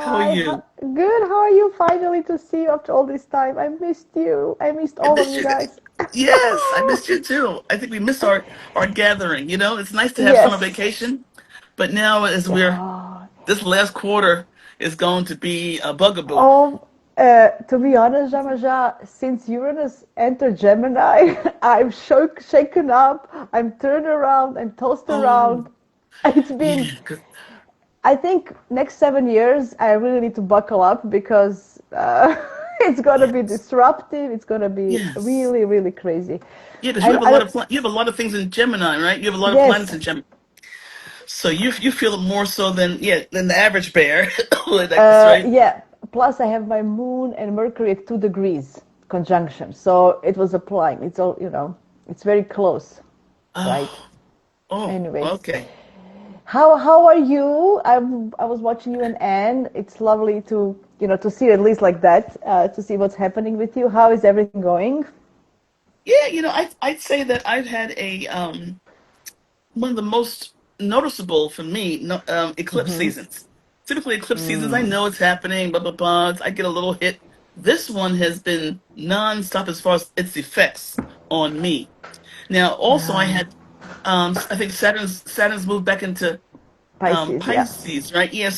How are Hi, you? good. How are you? Finally to see you after all this time. I missed you. I missed I all of missed you you. guys. Yes, I missed you too. I think we missed our gathering. It's nice to have summer Yes. vacation, but now as we're Yeah. this last quarter is going to be a bugaboo. Oh, to be honest, JeMaja, since Uranus entered Gemini, I'm shaken up. I'm turned around. I'm tossed Oh, around. It's been, yeah, 'cause- I think, next 7 years, I really need to buckle up because it's gonna be yes, disruptive. It's gonna be yes, really, really crazy. yeah. Because you And have a I lot don't, of you have a lot of things in Gemini, right? You have a lot of planets yes. in Gemini, so you feel it more so than the average bear. That's right. Yeah. Plus, I have my Moon and Mercury at 2 degrees conjunction, so it was applying. It's all it's very close, right? Oh, oh, Anyways, okay. how are you? I was watching you and Anne. It's lovely to to see you at least like that, to see what's happening with you. How is everything going? Yeah, I'd say that I've had a one of the most noticeable for me eclipse Mm-hmm. seasons. Typically, eclipse seasons, I know it's happening, blah blah blah. I get a little hit. This one has been nonstop as far as its effects on me. Now, also, I Uh, had I think Saturn's moved back into Pisces, yeah. Pisces, right? Yeah.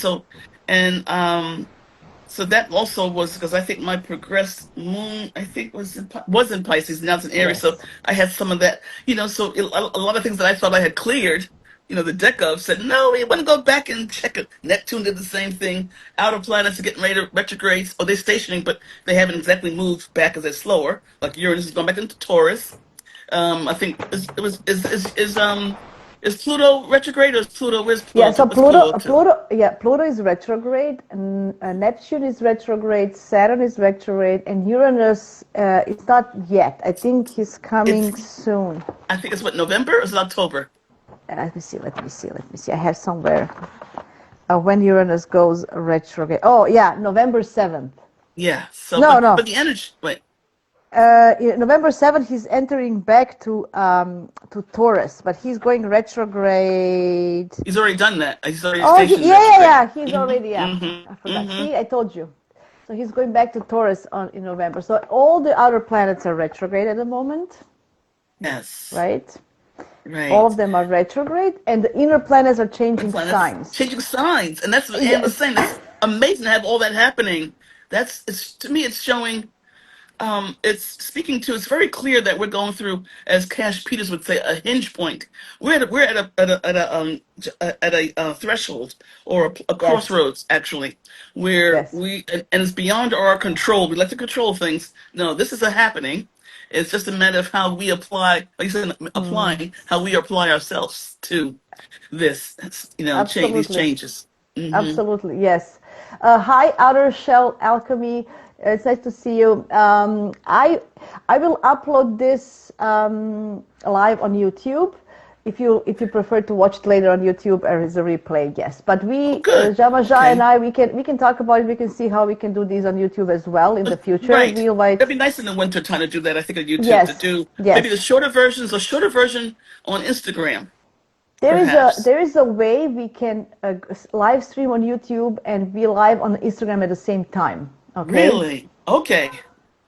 So that also was because I think my progressed moon, I think was in Pisces, now it's in Aries. So Yes. I had some of that, So a lot of things that I thought I had cleared, the deck of said no, we want to go back and check it. Neptune did the same thing. Outer planets are getting ready to retrograde, or they're stationing, but they haven't exactly moved back because they're slower. Like Uranus is going back into Taurus. I think is Pluto retrograde or is Pluto? Where's Yeah, Pluto? so What's Pluto up to? Pluto is retrograde, and Neptune is retrograde, Saturn is retrograde, and Uranus is not yet. I think he's coming It's soon. I think it's what, November or is it October? Let me see. I have somewhere when Uranus goes retrograde. Oh, yeah, November 7th. Yeah. So, No, but no. the energy. Wait. November 7th, he's entering back to Taurus, but he's going retrograde. He's already done that. He's already Oh, stationed yeah, yeah, retrograde. yeah. He's already, yeah. I forgot. Mm-hmm. See, I told you. So he's going back to Taurus in November. So all the outer planets are retrograde at the moment, Yes. right? All Right. of them are retrograde, and the inner planets are The changing planets signs. changing signs, and that's what Anne was Yes. saying. It's amazing to have all that happening. It's to me. It's showing. It's speaking to. It's very clear that we're going through, as Cash Peters would say, a hinge point. We're at a threshold or a Yes. crossroads, actually, where Yes. and it's beyond our control. We like to control things. No, this is a happening. It's just a matter of how we apply, like you said, Mm, applying how we apply ourselves to this, change these absolutely. changes. Hmm. Absolutely, yes. Hi, Outer Shell Alchemy. It's nice to see you. I will upload this live on YouTube. If you prefer to watch it later on YouTube or as a replay, yes. But Oh, we, good. JeMaja and Okay. I, we can talk about it. We can see how we can do these on YouTube as well in the future. Right. We That'd invite. be nice in the winter time to do that. I think on YouTube to Yes, do maybe the yes. shorter versions or shorter version on Instagram, There is a perhaps. there is a way we can live stream on YouTube and be live on Instagram at the same time. Okay. Really? Okay.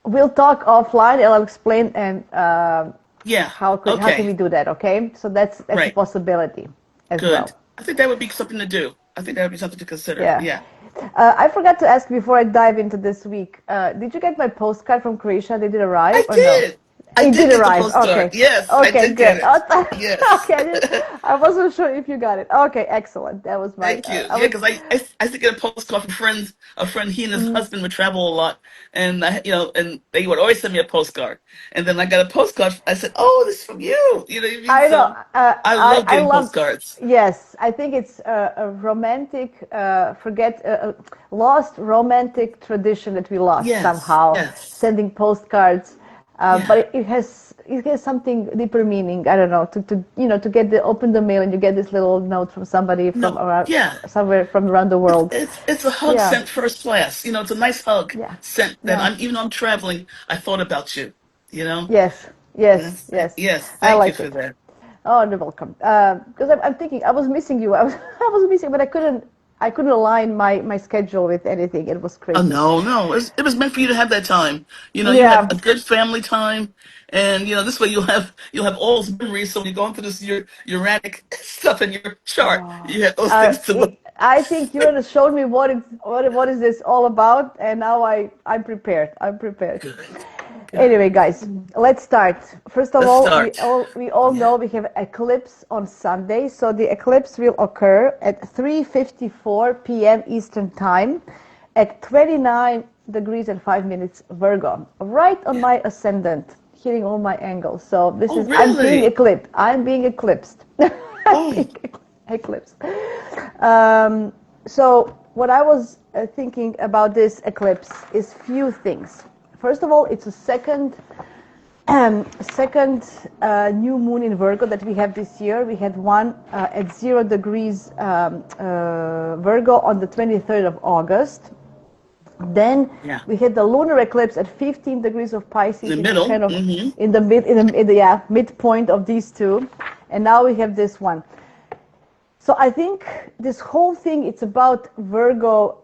We'll talk offline. I'll explain and Yeah. how can Okay. we do that? Okay, so that's a Right. possibility as Good. well. I think that would be something to do. I think that would be something to consider. Yeah. Yeah. I forgot to ask before I dive into this week. Did you get my postcard from Croatia? Did it arrive I or no? did. I It did did get the arrive. postcard. Okay. Yes, I Okay, did get good. it. Yes. Okay, I wasn't sure if you got it. Okay, excellent. That was my. Thank you. I Yeah, was. because I used to get a postcard from friends. A friend, he and his Mm, husband would travel a lot, and and they would always send me a postcard. And then I got a postcard. I said, "Oh, this is from you." You know what I mean? I know. So I love I getting love. postcards. Yes, I think it's a romantic, lost romantic tradition that we lost Yes, somehow, yes, sending postcards. But yeah. it has something deeper meaning. I don't know to get the open the mail and you get this little note from somebody from No, around yeah. somewhere from around the It's world. it's it's a hug Yeah, sent first class. It's a nice hug yeah, sent that yeah. I'm even though I'm traveling, I thought about you. You know. Yes, yes, Yes, yes. yes. I Thank you like for it. that. Oh, you're welcome. Because I'm thinking I was missing you. I was missing, but I couldn't align my schedule with anything. It was Oh crazy. no, no, it was meant for you to have that time. You have Yeah. a good family time, and this way you'll have all those memories. So when you go into this your Uranic stuff in your chart, Oh, you have those things to look. I think Uranus showed me what is this all about, and now I'm prepared. I'm prepared. Good, Anyway, good. guys, let's start. First of Let's all, start. we all Yeah. know we have eclipse on Sunday. So the eclipse will occur at 3:54 p.m. Eastern Time at 29 degrees and 5 minutes Virgo, right on Yeah. my ascendant, hitting all my angles. So this Oh, is I'm being really? eclipsed. I'm being eclipsed. I'm Oh, being eclipsed. Um, so what I was thinking about this eclipse is few things. First of all, it's a second new moon in Virgo that we have this year. We had one at 0 degrees Virgo on the 23rd of August. Then yeah. we had the lunar eclipse at 15 degrees of In the Pisces, which is middle. kind of Mm-hmm. in the yeah, midpoint of these two. And now we have this one. So I think this whole thing, it's about Virgo,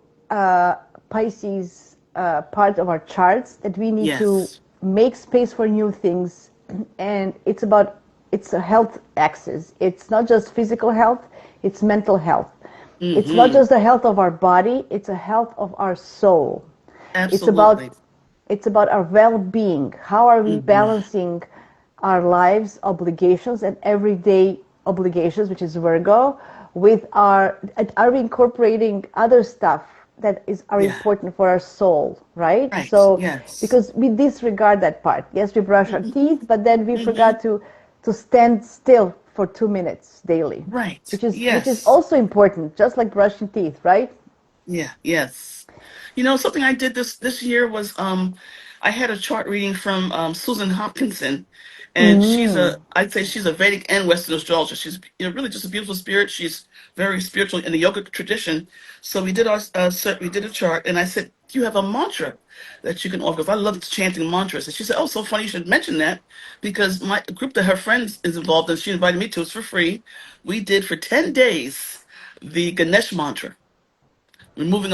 Pisces part of our charts that we need to Yes. make space for new things. And it's a health axis. It's not just physical health, it's mental health. It's not Mm-hmm. just the health of our body, it's a health of our soul. It's about Absolutely. it's about our well-being. How are we Mm-hmm. balancing our lives, obligations, and everyday obligations, which is Virgo, with are we incorporating other stuff that are Yeah. important for our soul, right? Right. So Yes. because we disregard that part. Yes, we brush our Mm-hmm. teeth, but then we Mm-hmm. forgot to stand still for 2 minutes daily, Right. which is Yes. also important, just like brushing teeth, right? Yeah, yes. Something I did this year was I had a chart reading from Susan Hopkinson, and Mm. I'd say she's a Vedic and Western astrologer. She's really just a beautiful spirit. She's very spiritual in the yoga tradition. So we did a chart, and I said, "Do you have a mantra that you can offer?" Because I love chanting mantras. And she said, "Oh, so funny you should mention that, because my group that her friends is involved in, she invited me to. It's for free. We did for 10 days the Ganesh mantra." Remover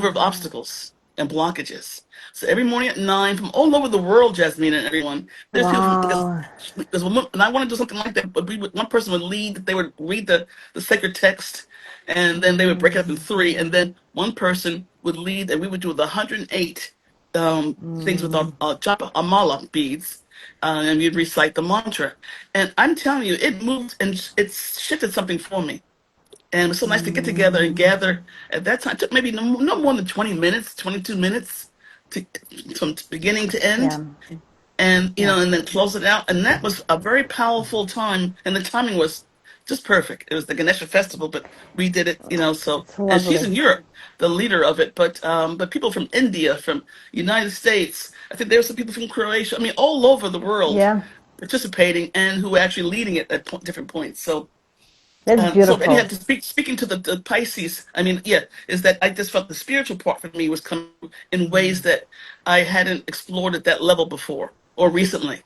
of obstacles and blockages. So every morning at 9, from all over the world, Jasmine and everyone, there's people from Wow. and I want to do something like that, but one person would lead. They would read the sacred text, and then they would break it up in three, and then one person would lead, and we would do the 108 things with our japa amala beads, and we'd recite the mantra. And I'm telling you, it moved and it shifted something for me. And it was so nice to get together and gather at that time. It took maybe no more than 20 minutes, 22 minutes to, from beginning to Yeah. end. And, Yeah. and then close it out. And that was a very powerful time. And the timing was just perfect. It was the Ganesha festival, but we did it, so, It's and she's lovely. in Europe, the leader of it, but people from India, from United States, I think there were some people from Croatia, I mean, all over the world Yeah. participating and who were actually leading it at different points. That's So and you beautiful. have to speaking to the Pisces. I mean, yeah, is that I just felt the spiritual part for me was coming in ways that I hadn't explored at that level before or recently.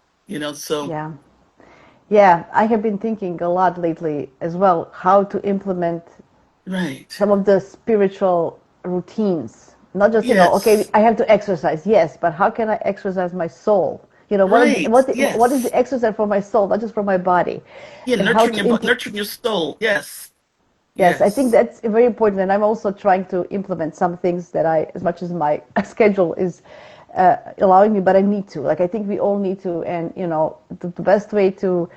So Yeah. Yeah, I have been thinking a lot lately as well how to implement right, some of the spiritual routines. Not just, okay, yes, I have to exercise, yes, but how can I exercise my soul? right, What is the yes, exercise for my soul, not just for my body? yeah, And how nurturing your soul. Yes, yes, I think yes, that's very important. And I'm also trying to implement some things that as much as my schedule is allowing me, but I need to. Like, I think we all need to. And, the best way to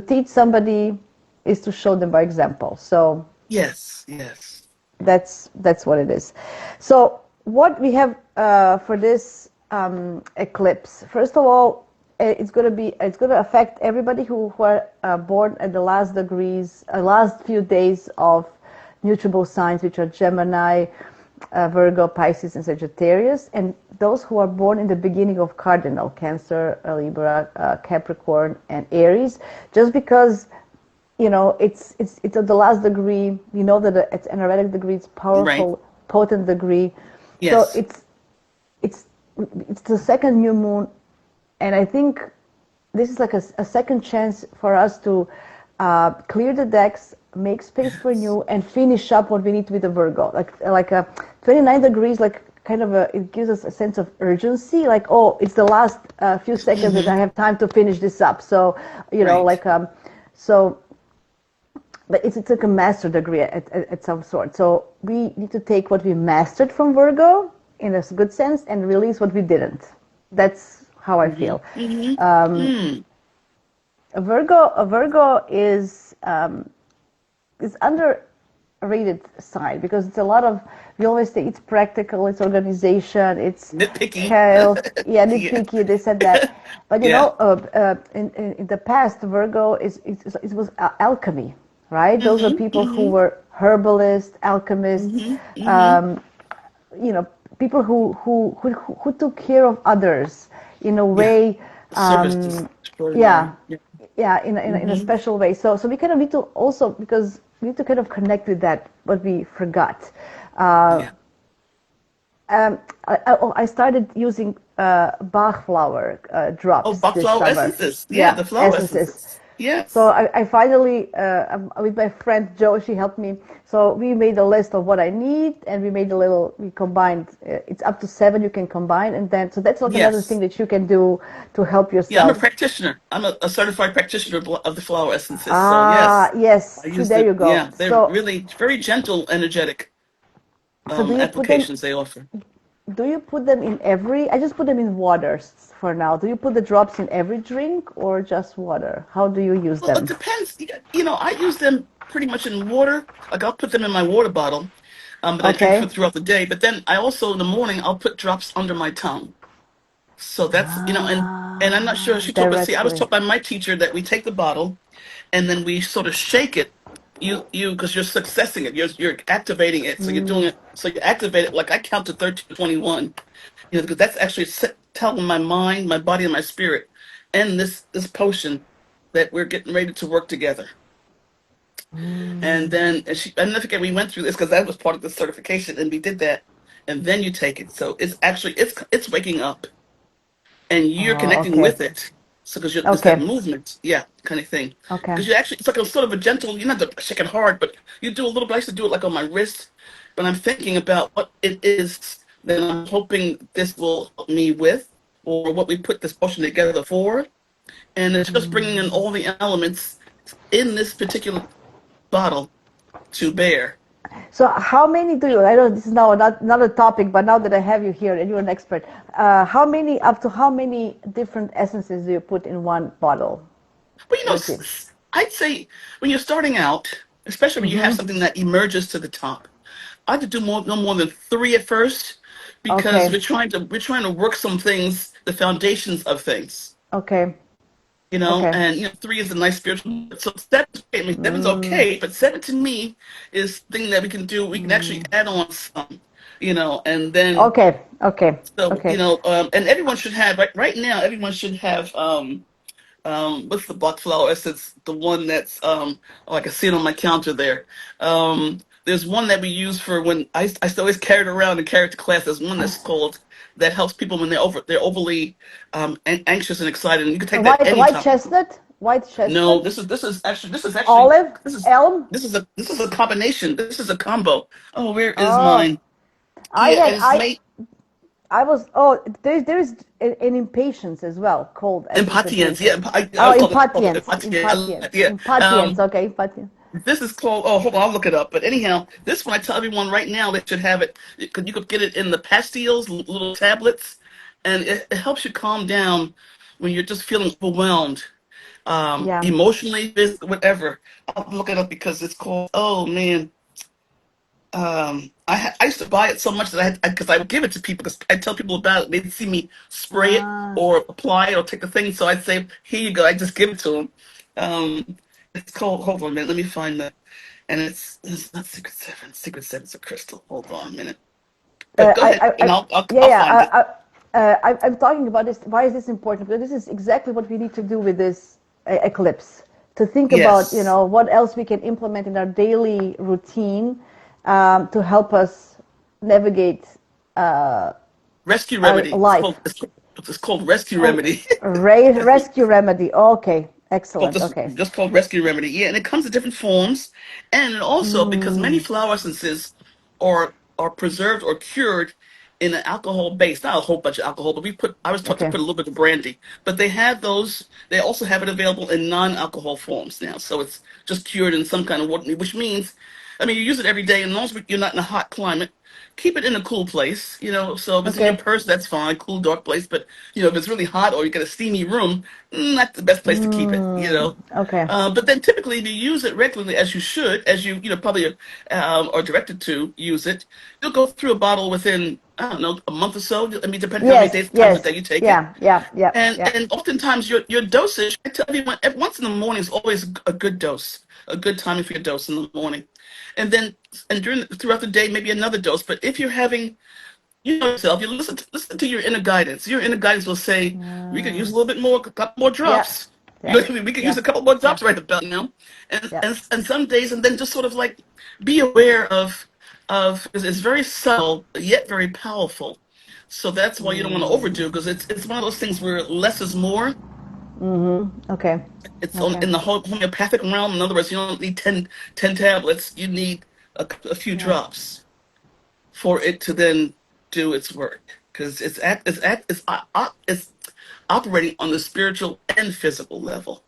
teach somebody is to show them by example. So yes, yes, that's what it is. So what we have for this eclipse, first of all, it's going to affect everybody who are born at the last few days of mutable signs, which are Gemini, Virgo, Pisces, and Sagittarius, and those who are born in the beginning of cardinal, Cancer, Libra, Capricorn, and Aries, just because it's at the last degree. We know that it's energetic degree. It's right, powerful, potent degree. So yes, it's it's the second new moon, and I think this is like a second chance for us to clear the decks, make space for Yes. new, and finish up what we need with the Virgo. Like a 29 degrees, like kind of it gives us a sense of urgency. Like, oh, it's the last few seconds that I have time to finish this up. So, Right. so, but it's like a master degree at some sort. So we need to take what we mastered from Virgo in a good sense and release what we didn't. That's how I feel. Mm. A Virgo is underrated sign because it's a lot of, we always say it's practical, it's organization, it's Nitpicky. health, yeah, Yeah. nitpicky, this and that. But Yeah. in the past, Virgo it was alchemy, right? Those are people who Mm-hmm. were herbalists, alchemists, Mm-hmm. Mm-hmm. um, you know, people who took care of others in a Yeah. way, The service is um, extraordinary. yeah, Yeah. yeah, in a Mm-hmm. special way. So we kind of need to also, because we need to kind of connect with that what we forgot. Uh, Yeah. I started using Bach flower Oh, drops Bach this flower summer. essences. Yeah, Yeah, the flower essences. essences. So Yes. I finally, with my friend Jo, she helped me. So we made a list of what I need, and we made we combined. It's up to 7 you can combine, and then so that's like another thing Yes. that you can do to help Yeah, I'm a yourself. practitioner. I'm a certified practitioner of the flower essences. So Ah, yes, yes. I See, use there the, you go. yeah, they're So, really very gentle, energetic so applications they offer. do you put them in every? I just put them in water for now. Do you put the drops in every drink or just water? How do you use Well, it them? depends. I use them pretty much in water. Like I'll put them in my water bottle, that I drink Okay. throughout the day. But then I also in the morning I'll put drops under my tongue. So that's and I'm not sure Ah, she told, but see, I was directly. taught by my teacher that we take the bottle and then we sort of shake it. Because you're successing it, you're activating it. So you're doing it. So you activate it. Like I count to 13, 21. Because that's actually telling my mind, my body, and my spirit, and this potion that we're getting ready to work together. And then I never forget we went through this because that was part of the certification, and we did that. And then you take it. So it's actually it's waking up, and you're Oh, connecting okay. with it. So because it's that Okay. movement, yeah, kind of thing. Okay. Because you actually it's like a sort of a gentle. You're not to shake it hard, but you do a little bit. I used to do it like on my wrist, but I'm thinking about what it is that I'm hoping this will help me with, or what we put this potion together for. And it's just bringing in all the elements in this particular bottle to bear. So how many do you, I know this is now not a topic, but now that I have you here and you're an expert, up to how many different essences do you put in one bottle? But Let's see. I'd say when you're starting out, especially when you have something that emerges to the top, I have to do no more than three at first because Okay. we're trying to work some things, the foundations of things, Okay. Okay. and three is a nice spiritual. So seven, I mean, seven's okay, but seven to me is thing that we can do. We can actually add on some, and then Okay. Okay. so Okay. and everyone should have right now. Everyone should have what's the Bach flower essence? The one that's oh, I can see it on my counter there. There's one that we use for when I used to always carry it around and carry it to class. There's one that's called that helps people when they're overly anxious and excited. And you can take that White anytime. chestnut? White No, chestnut? this is actually Olive? this is Elm? this is a combination. This is a combo. Oh, where is Oh, mine? I Yeah, had and it's made I was oh there is an impatience as well called essence impatiens. Yeah, impatience. I Oh, call it impatience, impatiens. impatience, Yeah. impatience. Okay, impatience. This is called. Oh, hold on, I'll look it up. But anyhow, this one I tell everyone right now they should have it because you could get it in the pastilles, little tablets, and it helps you calm down when you're just feeling overwhelmed, Yeah. emotionally, whatever. I'll look it up because it's called. Oh man, I used to buy it so much that because I would give it to people because I tell people about it. They'd see me spray it Ah, or apply it or take the thing, so I'd say, "Here you go." I just give it to them. It's called. Hold on a minute. Let me find that. And it's not Secret Seven. Secret Seven's a crystal. Hold on a minute. Go ahead, and yeah, I'll yeah. find it. I'm talking about this. Why is this important? Because this is exactly what we need to do with this eclipse. To think about, Yes, what else we can implement in our daily routine to help us navigate rescue our remedy. life. It's called rescue Oh, remedy. rescue remedy. Okay. Excellent. Okay. Just called Rescue Remedy. Yeah, and it comes in different forms, and also because many Mm, flower essences are preserved or cured in an alcohol base. Not a whole bunch of alcohol, but I was taught to okay. put a little bit of brandy. But they have those. They also have it available in non-alcohol forms now. So it's just cured in some kind of water, which means, I mean, you use it every day, and as long as you're not in a hot climate, keep it in a cool place. So if it's in your Okay. purse, that's fine, cool, dark place. But if it's really hot or you get a steamy room, not the best place to keep it. Okay. But then typically, if you use it regularly, as you should, as you probably are directed to use it, you'll go through a bottle within, I don't know, a month or so. I mean, depending how many Yes. days times a Yes. day you take it. Yeah. Yeah. Yeah. And Yeah. and oftentimes your dosage, I tell everyone, once in the morning is always a good dose, a good timing for your dose in the morning, and then throughout the day maybe another dose. But if you're having, yourself, you listen to your inner guidance. Your inner guidance will say we could use a little bit more, a couple more Yeah. drops. Yeah. We could use Yeah. a couple more Yeah. drops right about now, and Yeah. and and some days, and then just sort of like be aware of because it's very subtle yet very powerful. So that's why you don't want to overdo because it's one of those things where less is more. Okay. It's Okay. in the homeopathic realm. In other words, you don't need 10 tablets. You need a few Yeah. drops for it to then do its work because it's operating on the spiritual and physical level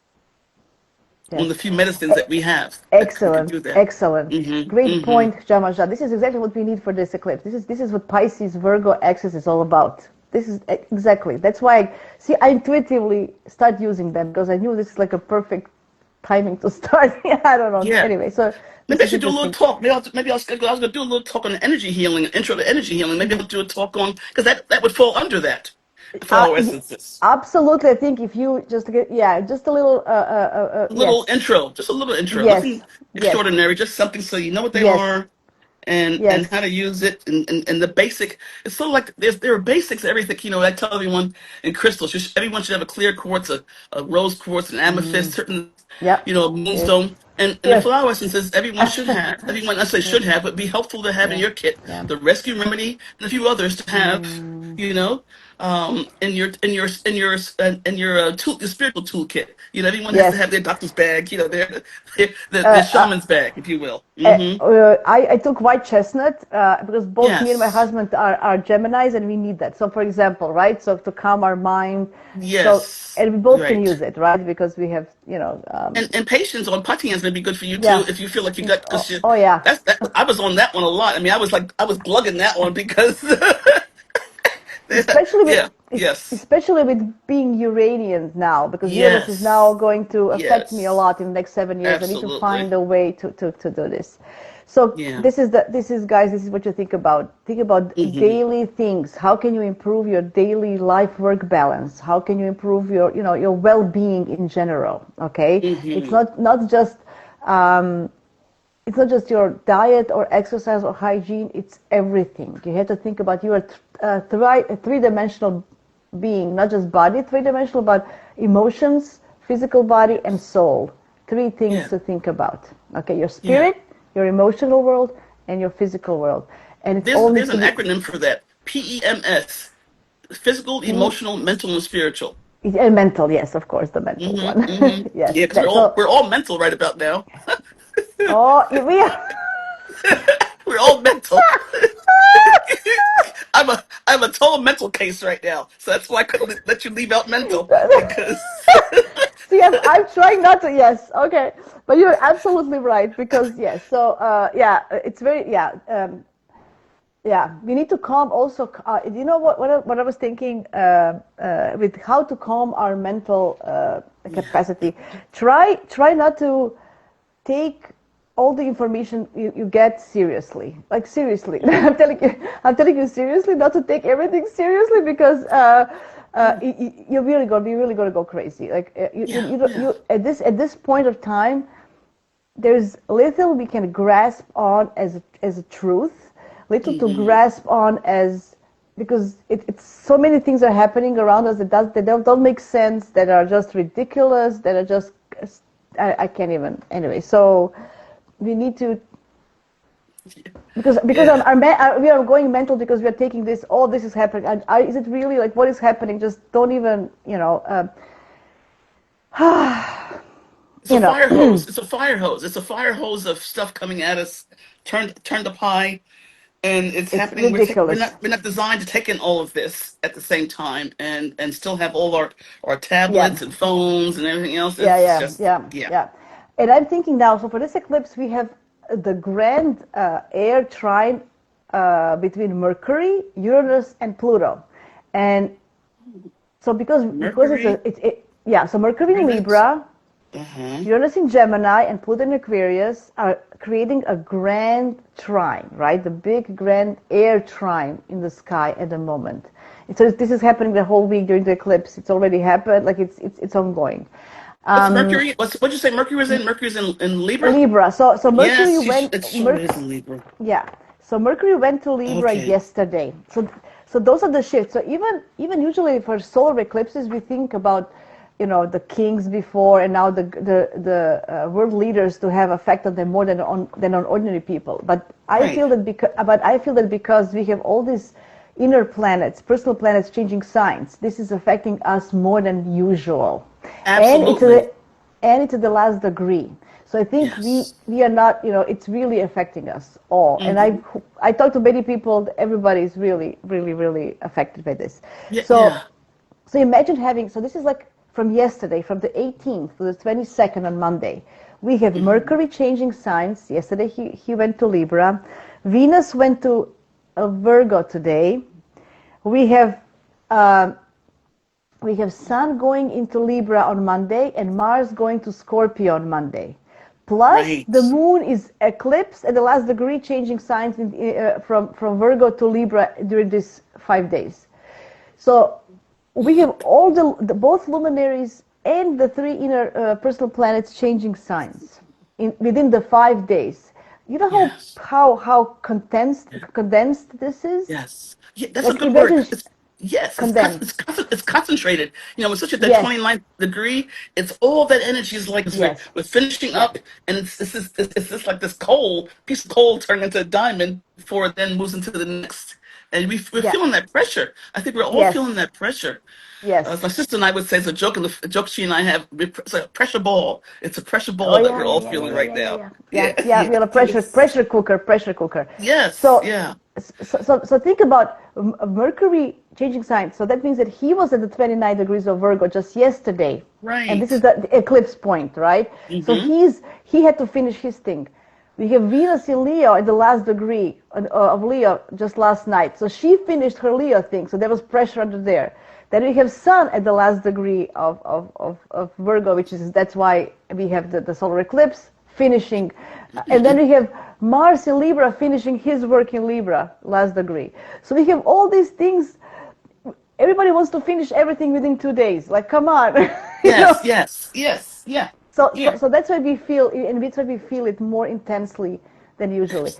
on Yes. the few medicines that we have that could Excellent, do that. excellent. Mm-hmm. Great Mm-hmm. point, JeMaja. This is exactly what we need for this eclipse. This is what Pisces Virgo axis is all about. This is exactly. That's why I intuitively start using them because I knew this is like a perfect timing to start. Yeah, I don't know. Yeah. Anyway, so this Maybe I is should do a little interesting. talk. Maybe I was going to do a little talk on energy healing, intro to energy healing. Maybe I'll do a talk on because that would fall under that flower Y- essences. Absolutely, I think if you just get, yeah, just a little, A little yes, intro, just a little intro, yes, nothing yes, extraordinary, just something so you know what they yes, are and yes. how to use it and the basic. It's sort of like there are basics to everything. I tell everyone in crystals, everyone should have a clear quartz, a rose quartz, an amethyst, certain, Yep. a Yes. moonstone, and the Yes. flower essences everyone should have. Everyone, I say Yes. should have, but be helpful to have in Yeah. your kit. Yeah. The rescue remedy and a few others to have. You know, your spiritual toolkit. Everyone has to have Yes. their doctor's bag. Their Uh, uh, shaman's bag, if you will. Mm-hmm. I took white chestnut because both me and my Yes. husband are Geminis and we need that. So, for example, right? So to calm our mind. So, Yes, and we both can right. use it, right? Because we have, And patience on putty may be good for you too yeah. if you feel like you got Oh, because you oh yeah. that's that I was on that one a lot. I mean, I was glugging that one because especially with yeah, yes, especially with being Uranian now, because Uranus is now yes, going to affect me a yes, lot in the next 7 years. I need to absolutely, find a way to do this. So yeah. this is guys, this is what you think about. Think about Hmm. daily things. How can you improve your daily life work balance? How can you improve your well-being in general? Okay, it's Hmm. not just your diet or exercise or hygiene, it's everything. You have to think about you are a three-dimensional being, not just body three-dimensional, but emotions, physical body, and soul. Three things Yeah, to think about. Okay, your yeah. spirit, your emotional world, and your physical world. And it all There's needs to an be acronym for that. PEMS: physical, P emotional, mental, and spiritual. and mental, yes, of course, the mental one. Yes, Yeah, because that's so. we're all mental right about now. Oh, we are. We're all mental. I'm a total mental case right now, so that's why I couldn't let you leave out mental because See, I'm trying not to. Yes, okay, but you're absolutely right because yes. So yeah, it's very yeah. Yeah, we need to calm also. You know what I was thinking with how to calm our mental yeah, capacity. Try not to take all the information you get seriously. Like seriously, mhm, I'm telling you seriously, not to take everything seriously because yeah, you're really gonna go crazy. Like yeah, yeah, you at this point of time, there's little we can grasp on as a truth, little to hmm, grasp on as because it's so many things are happening around us that don't make sense, that are just ridiculous, that are just I can't even anyway. So we need to because yeah. we are going mental because we are taking this. Oh, this is happening. Is it really like what is happening? Just don't even It's a you know. fire hose. It's a fire hose. It's a fire hose of stuff coming at us, turned up high, and it's It's happening. ridiculous. We're not designed to take in all of this at the same time, and still have all our Yeah. tablets and phones and everything else. Yeah, It's yeah, just yeah, yeah. yeah. And I'm thinking now, so for this eclipse, we have the grand air trine between Mercury, Uranus, and Pluto. And so because it's Mercury, yeah, so Mercury in Uranus. Libra, Uh-huh. Uranus in Gemini, and Pluto in Aquarius are creating a grand trine, right? The big grand air trine in the sky at the moment. And so this is happening the whole week during the eclipse. It's already happened, like it's ongoing. What's Mercury? What'd you say Mercury was in? Mercury's in Libra? Libra. So Mercury Yes, went it sure is in Libra. yeah. So Mercury went to Libra Okay. yesterday. So those are the shifts. So even usually for solar eclipses, we think about, the kings before and now the world leaders to have effect on them more than on ordinary people. But I Right. feel that because we have all these inner planets, personal planets changing signs, this is affecting us more than usual, and it's Absolutely. a, and it's at the last degree. So I think Yes. we are not, it's really affecting us all. And Hmm. I talk to many people. Everybody is really, really, really affected by this. Yeah. So Yeah. so imagine having. So this is like from yesterday, from the 18th to the 22nd on Monday. We have Hmm. Mercury changing signs. Yesterday he went to Libra. Venus went to Virgo today. We have. Uh, we have Sun going into Libra on Monday and Mars going to Scorpio on Monday. Plus, Right. the Moon is eclipsed at the last degree, changing signs from Virgo to Libra during these 5 days. So we have all both luminaries and the three inner personal planets changing signs within the 5 days. You know Yes. how condensed this is? Yes. Yeah, that's a Like good word. imagine Yes, condensed. it's concentrated. With such that Yes, 29th degree, it's all that energy is like yes, we're finishing yeah. up, and it's just like this piece of coal turning into a diamond before it then moves into the next. And we're Yeah. feeling that pressure. I think we're all feeling Yes. that pressure. As Yes. my sister and I would say, it's a joke she and I have. It's like a pressure ball. It's a pressure Oh ball that yeah, we're yeah, all yeah, yeah, feeling yeah, right yeah, yeah, now. yeah. Yeah, Yes, yeah. We yes, are a pressure yes, pressure cooker, pressure cooker. yes, So, yeah, so think about Mercury changing signs. So that means that he was at the 29 degrees of Virgo just yesterday, and this is right. the eclipse point, right? So Mm-hmm. he had to finish his thing. We have Venus in Leo at the last degree of Leo just last night. So she finished her Leo thing. So there was pressure under there. Then we have Sun at the last degree of Virgo, that's why we have the solar eclipse finishing. And then we have Mars in Libra finishing his work in Libra, last degree. So we have all these things. Everybody wants to finish everything within 2 days. Like, come on, you know. Yes, yes, yes, yeah, So, so, yeah, so that's why we feel, and that's why we feel it more intensely than usually.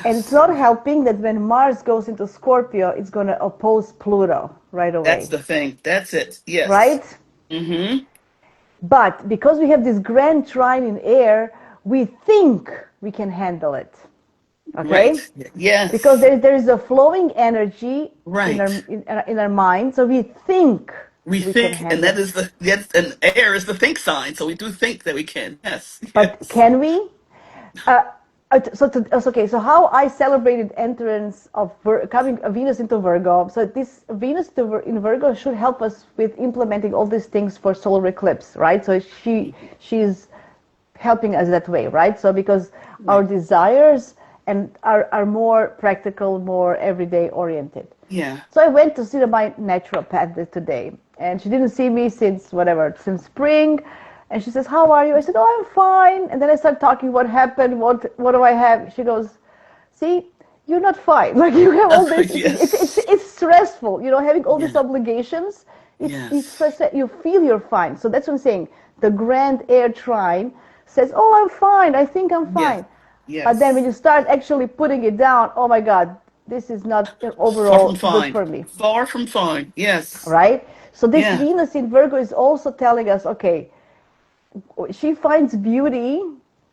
And it's yes. not helping that when Mars goes into Scorpio, it's going to oppose Pluto right That's away, the thing. That's it. Yes. right? Mm-hmm. But because we have this grand trine in air, we think we can handle it, okay? Right. Because Yes. there is a flowing energy in Right. our mind, so we think We we can think, and handle that it. is and air is the think sign, so we do think that we can. Yes. But Yes. can we? Uh, okay, so how I celebrated entrance of coming Venus into Virgo. So this Venus in Virgo should help us with implementing all these things for solar eclipse, right? So she's helping us that way, right? So because our Right. desires and are more practical, more everyday oriented. Yeah. So I went to see my naturopath today, and she didn't see me since spring. And she says, "How are you?" I said, "Oh, I'm fine." And then I started talking, what happened, what do I have? She goes, "See, you're not fine. Like you have all this. Yes. It's stressful, having all these Yeah. obligations. It's Yes. stress. You feel you're fine. So that's what I'm saying. The grand air trine says, "Oh, I'm fine. I think I'm Yes. fine." But then when Yes. you start actually putting it down, oh my God, this is not Far from overall good fine. for me, Far from fine. Yes. right? So this Yeah. Venus in Virgo is also telling us, okay, she finds beauty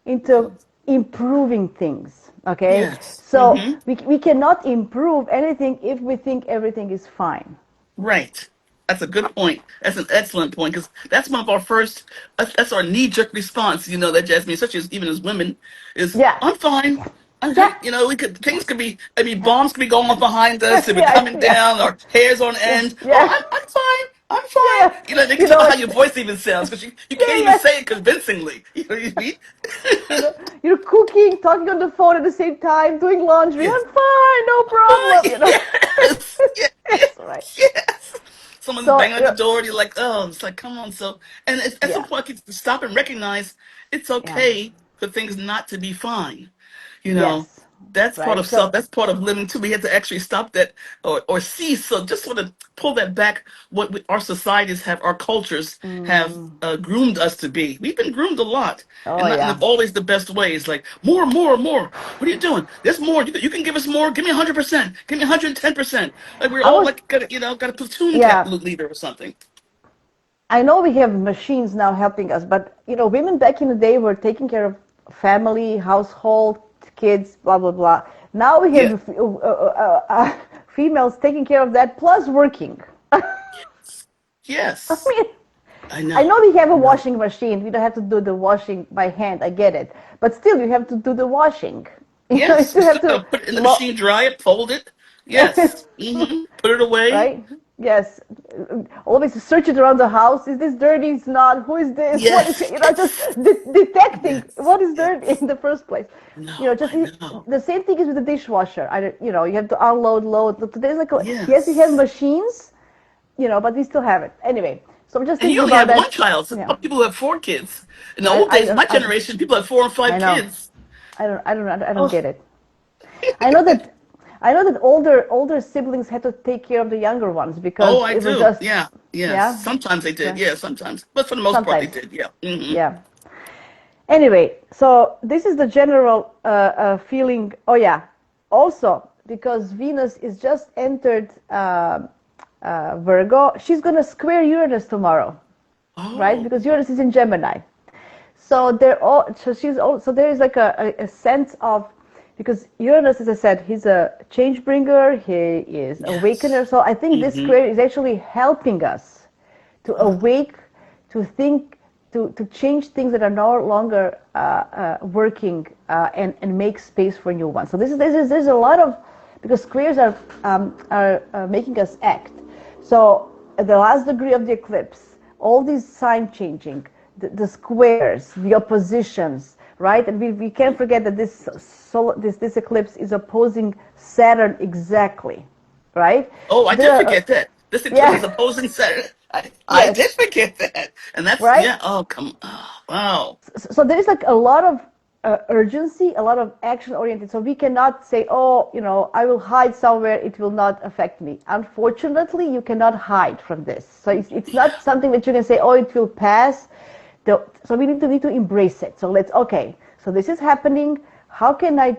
into improving things, okay? Yes. So Mm-hmm. we cannot improve anything if we think everything is fine. Right. That's a good point. That's an excellent point because that's one of our first. That's our knee-jerk response. That Jasmine, especially even as women, is Yeah, I'm fine. I'm yeah, great. We could things could be. I mean, bombs could be going off behind us. They'd be yeah, coming yeah, down. Our hairs on yeah, end. Oh, yeah, I'm fine. I'm yeah, fine. yeah. They You can tell know, how your voice even sounds because you yeah, can't even yeah. say it convincingly. You know what I mean? You're cooking, talking on the phone at the same time, doing laundry. Yes. I'm fine, no problem. Yes. Yeah. Yeah. Yes, right. Yes. Someone's So, banging at the door, and you're like, oh, it's like, come on. So, and at some yeah, point, you have to stop and recognize it's yeah, okay for things not to be fine. You know, yes, that's part right. of So, self. That's part of living too. We have to actually stop that or see. So, just sort of pull that back. What our societies have, our cultures have mm, groomed us to be. We've been groomed a lot, oh and not in yeah. always the best ways. Like more, more, more. What are you doing? There's more. You can give us more. Give me 100%. Give me 110%. Like we're I all was, like got a platoon yeah, leader or something. I know we have machines now helping us, but women back in the day were taking care of family, household, kids, blah blah blah. Now we Yeah. have females taking care of that plus working. I Yes. mean, I I know. know we have a I know. washing machine. We don't have to do the washing by hand. I get it, but still, you have to do the washing. You Yes. You still have still to, gotta put it in the machine, dry it, fold it. Yes. Put it away. right? Yes. Always search it around the house. Is this dirty? It's not. Who is this? What is Yes. it? Just Yes. detecting Yes. what is dirty in Yes. the first place. No, Just I know. the same thing is with the dishwasher. You have to unload, load. There's yes, we have Yes. machines, but we still have it. Anyway, so I'm just And you thinking only about have one that. child. So Yeah. some people have four kids. In the I, old I days, don't, my generation, people had four and five I know. kids. I don't Oh, get it. I know that I know that older siblings had to take care of the younger ones oh, because I it was do. just Yeah. Yes. yeah, Sometimes they did. right. Yeah, sometimes. But for the most part, they Sometimes. did. Yeah. Yeah. Anyway, so this is the general feeling. Oh yeah. Also, because Venus is just entered Virgo, she's gonna square Uranus tomorrow, right? Oh, Because Uranus is in Gemini. So they're all. So she's all. So there is like a sense of, because Uranus, as I said, he's a change bringer. He is yes. awakener. So I think this Mm-hmm. square is actually helping us to awake, to think, to change things that are no longer working, and make space for new ones. So there's a lot of, because squares are making us act. So at the last degree of the eclipse, all these sign changing, the squares, the oppositions, right? And we can't forget that this eclipse is opposing Saturn exactly, right? Oh, So I there did are, forget that. This eclipse is yeah, opposing Saturn. I yes, did forget that. And that's, right? yeah. Oh, come on. Wow. So there is like a lot of urgency, a lot of action oriented. So we cannot say, oh, I will hide somewhere, it will not affect me. Unfortunately, you cannot hide from this. So it's not something that you can say, oh, it will pass. So we need to embrace it. So okay, so this is happening. How can I,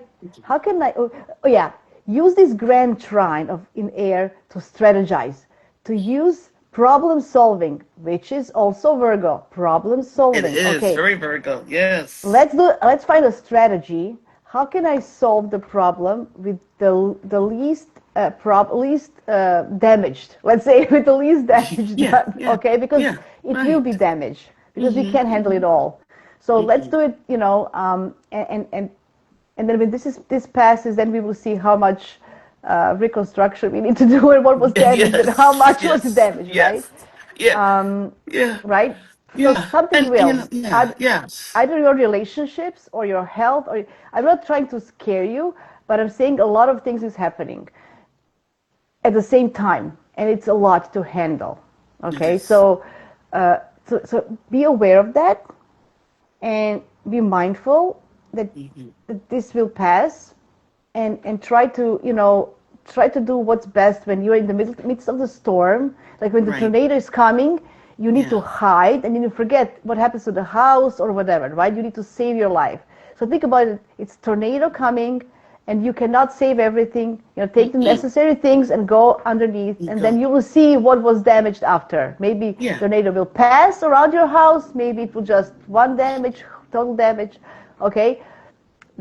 oh yeah, use this grand trine in air to strategize, to use problem solving, which is also Virgo, problem It solving. is Okay, very Virgo. Yes. let's find a strategy. How can I solve the problem with the least least damaged? Let's say with the least damage Yeah. done. Yeah. Okay, because Yeah. it will be Right. damaged because we can't handle Mm-hmm. it all. So let's Mm-hmm. do it. And then when this passes, then we will see how much reconstruction we need to do and what was damaged and how Yes. much was Yes. damaged, right? Yes. Yeah. Um, Yeah. right? So Yeah. something will. Yeah. Yes. Either your relationships or your health, or I'm not trying to scare you, but I'm saying a lot of things is happening at the same time, and it's a lot to handle. It Okay, is. so be aware of that and be mindful that, Mm-hmm. that this will pass, and try to do what's best when you're in the midst of the storm, like when the Right. tornado is coming. You need to Yeah. hide, and you forget what happens to the house or whatever, right? You need to save your life. So think about it. It's tornado coming, and you cannot save everything. Take the Mm-mm. necessary things and go underneath, You and then go. you will see what was damaged after. Maybe Yeah. tornado will pass around your house. Maybe it will just one damage, total damage. Okay,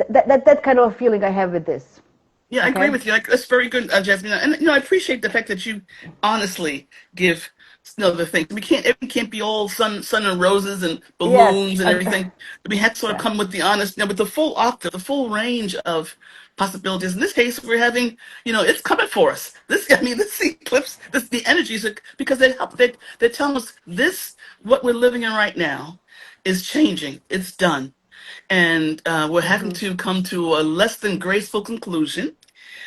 that kind of feeling I have with this. Yeah, I agree Okay. with you. Like, that's very good, Jasmine. And I appreciate the fact that you honestly give no, the thing. Everything can't be all sun and roses and Yes, balloons and everything. We had to sort of yeah. come with the honest, with the full octave, the full range of possibilities. In this case, we're having, it's coming for us. This eclipse, the energies, because they're telling us this, what we're living in right now, is changing. It's done, and we're having Hmm. to come to a less than graceful conclusion.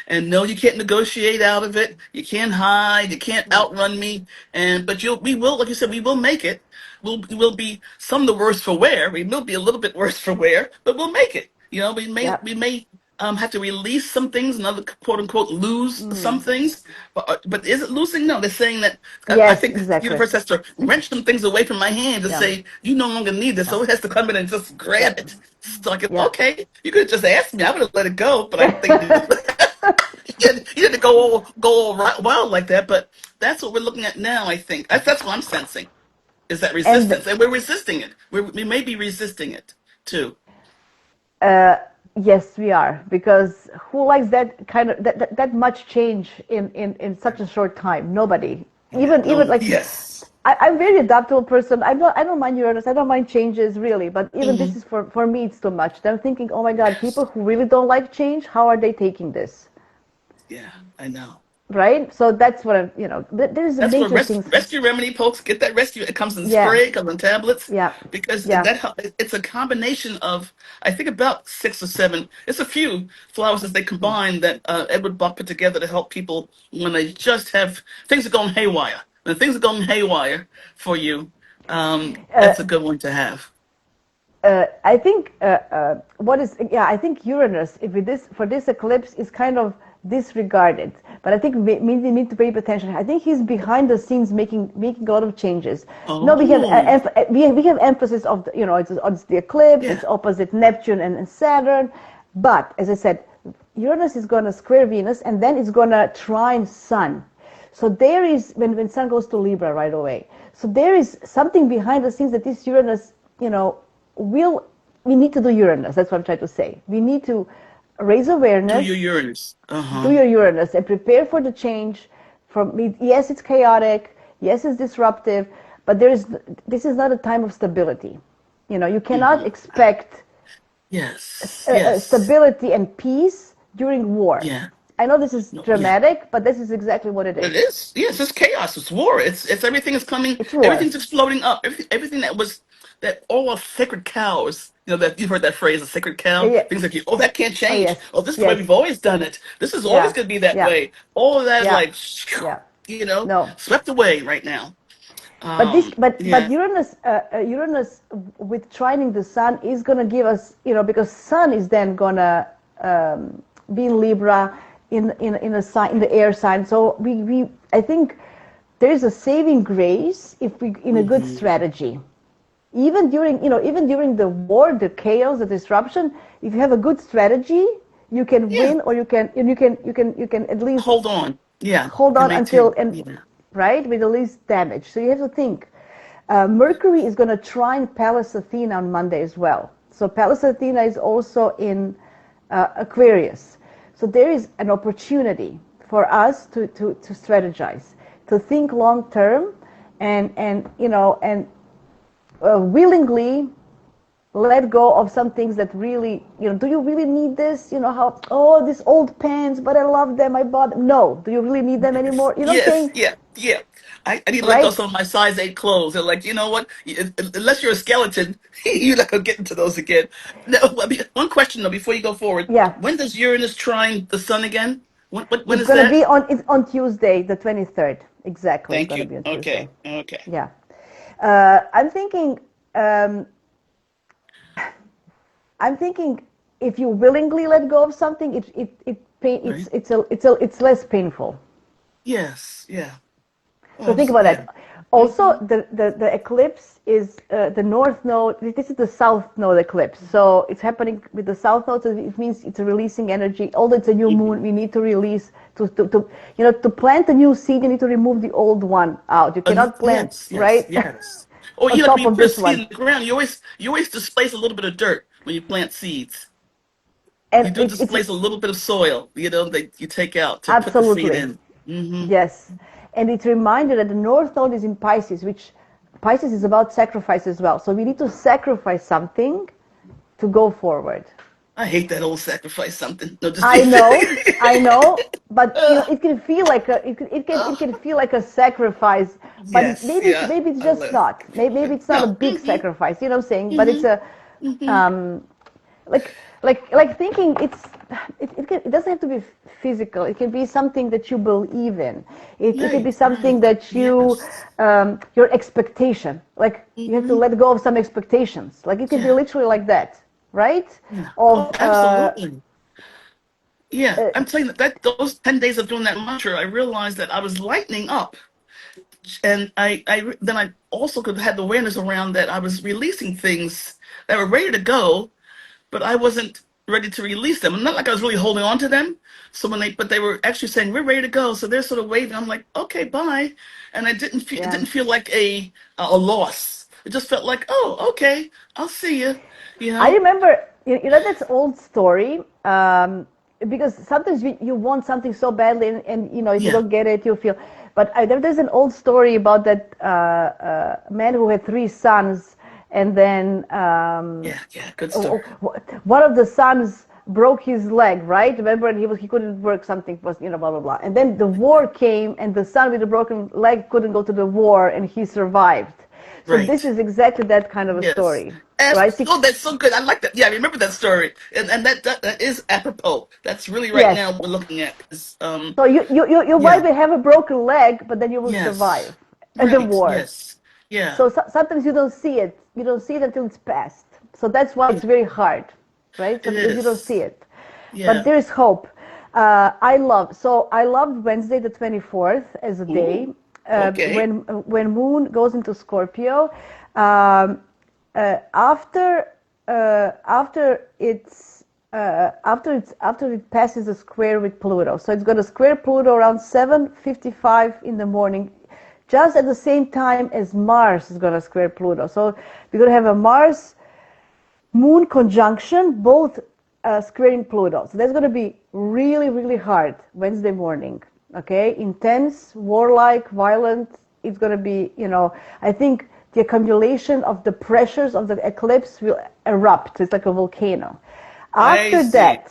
And no, you can't negotiate out of it. You can't hide. You can't No. outrun me. We will, like you said, we will make it. We'll be some the worse for wear. We will be a little bit worse for wear, but we'll make it. Yeah. We may have to release some things, and other quote unquote lose some Mm. things. But is it losing? No, they're saying that I Yes, think the exactly. universe has to wrench some things away from my hand to Yeah. say you no longer need this. Yeah. So it has to come in and just Yeah. grab it. So like, Yeah. okay, you could have just asked me. I would have let it go, but I think you didn't go all wild like that. But that's what we're looking at now. I think that's what I'm sensing is that And resistance, and we're resisting it. We may be resisting it too. yes, we are, because who likes that kind of that much change in such a short time? Nobody. Yeah. Even No. like Yes. I'm a very adaptable person. I don't mind Uranus. I don't mind changes really, but even this Hmm. is for me it's too much. I'm thinking, oh my God, Yes. people who really don't like change, how are they taking this? Yeah. I know. Right? So that's what there's That's where major things. rescue remedy, folks. Get that rescue. It comes in Yeah, spray, it comes in tablets, yeah, because yeah. it's a combination of I think about 6 or 7. It's a few flowers that they combine that Edward Bach put together to help people when they just have things are going haywire. When things are going haywire for you, that's a good one to have. I think what is yeah I think Uranus if it is for this eclipse is kind of disregarded, but I think we need to pay attention. I think he's behind the scenes making a lot of changes. No, we have Oh, we have emphasis of it's the eclipse, yeah. it's opposite Neptune and Saturn, but as I said, Uranus is going to square Venus and then it's going to trine Sun. So there is when Sun goes to Libra right away. So there is something behind the scenes that this Uranus, will we need to do Uranus. That's what I'm trying to say. We need to raise Do your awareness, Uranus. do Uh-huh. your Uranus, and prepare for the change. Yes, it's chaotic. Yes, it's disruptive, but this is not a time of stability. You cannot Hmm. expect Yes. Yes. stability and peace during war. Yeah. I know this is No, yeah. dramatic, but this is exactly what it It is. is. Yes, it's chaos. It's war. It's everything is coming. It's war. Everything's exploding up. Everything that all of sacred cows. That you've heard that phrase, a sacred cow. Yeah. Things like, oh, that can't Oh change. yes. Oh, this is the way Yes. we've always done it. This is always Yeah. going to be that Yeah. way. All of that is Yeah. like, Yeah. No. swept away right now. But this, but Yeah. Uranus with trining the Sun is going to give us, because Sun is then going to be in Libra in a sign in the air sign. So I think there is a saving grace if we in a good Hmm. strategy. Even during the war, the chaos, the disruption, if you have a good strategy, you can Yeah. win, or you can at least Hold on. Yeah. hold Can on until maintain. and Yeah. right with the least damage. So you have to think. Mercury is going to trine Pallas Athena on Monday as well. So Pallas Athena is also in Aquarius. So there is an opportunity for us to strategize, to think long term, and willingly let go of some things that really, do you really need this? How, oh, these old pants, but I love them, I bought them. No, do you really need them Yes, anymore? You know what I'm yes, saying? yeah, yeah. I need to let go of Right? some of my size 8 clothes. They're like, you know what? Unless you're a skeleton, you're not gonna get into those again. No, one question though, before you go forward, Yeah. when does Uranus trine the sun again? When It's is going to that? be on Tuesday, the 23rd. Exactly. It's Thank going to you. be on Tuesday. Okay, okay. Yeah. I'm thinking, um, I'm thinking if you willingly let go of something, Right. it's less painful. Yes, yeah. So Oh, think about yeah. that. Also, Hmm. the eclipse is the north node. This is the south node eclipse. So it's happening with the south node. So it means it's releasing energy. Although it's a new Hmm. moon, we need to release to plant a new seed. You need to remove the old one out. You cannot plant Yes, yes, right yes. Or on like when top you of put a this seed one. in the ground, you always displace a little bit of dirt when you plant seeds. And You do it's displace a little bit of soil, that you take out to put the seed absolutely in. Hmm. yes. And it's a reminder that the North Node is in Pisces, which Pisces is about sacrifice as well. So we need to sacrifice something to go forward. I hate that old sacrifice something. No, just I know, but Ugh, it can feel like it can feel like a sacrifice, but yes, yeah. maybe it's I just live. not. Maybe it's not a No. big Hmm. sacrifice. You know what I'm saying? But it's Hmm. a Hmm. um, like thinking it doesn't have to be physical. It can be something that you believe in. It can be Right, something right. that you Yes. your expectation, like you have to Hmm. let go of some expectations. Like it can be Yeah, literally like that, right? yeah. Of Oh, absolutely. Yeah, I'm telling you that those 10 days of doing that mantra, I realized that I was lightening up, and then I also could have the awareness around that I was releasing things that were ready to go, but I wasn't ready to release them. Not like I was really holding on to them. So but they were actually saying we're ready to go. So they're sort of waving. I'm like, okay, bye. And it yeah. didn't feel like a loss. It just felt like, oh, okay, I'll see you. You I know? remember, you know, that's old story. Because sometimes you want something so badly, and you know, if you Yeah, don't get it, you feel. But there's an old story about that man who had three sons, and then yeah, yeah. Good story. one of the sons broke his leg, right? Remember, and he couldn't work. Something was, you know, blah blah blah. And then the war came, and the son with the broken leg couldn't go to the war, and he survived. So this Right. is exactly that kind of a Yes. story, right? Oh, that's so good. I like that. Yeah, I remember that story, and that is apropos. That's really right Yes. now what we're looking at. So you might Yeah. have a broken leg, but then you will Yes. survive the Right. war. Yes. Yeah. So, sometimes you don't see it. You don't see it until it's past. So that's why it's Right. very hard, right? So It because you don't see is. it. But Yeah. there is hope. I loved Wednesday the 24th as a day Ooh. Okay. when Moon goes into Scorpio. Um, after after it passes a square with Pluto. So it's going to square Pluto around 7:55 in the morning, just at the same time as Mars is going to square Pluto. So we're going to have a Mars Moon conjunction, both squaring Pluto. So that's going to be really, really hard Wednesday morning. Okay, intense, warlike, violent. It's going to be, you know, I think the accumulation of the pressures of the eclipse will erupt. It's like a volcano. I After see. that,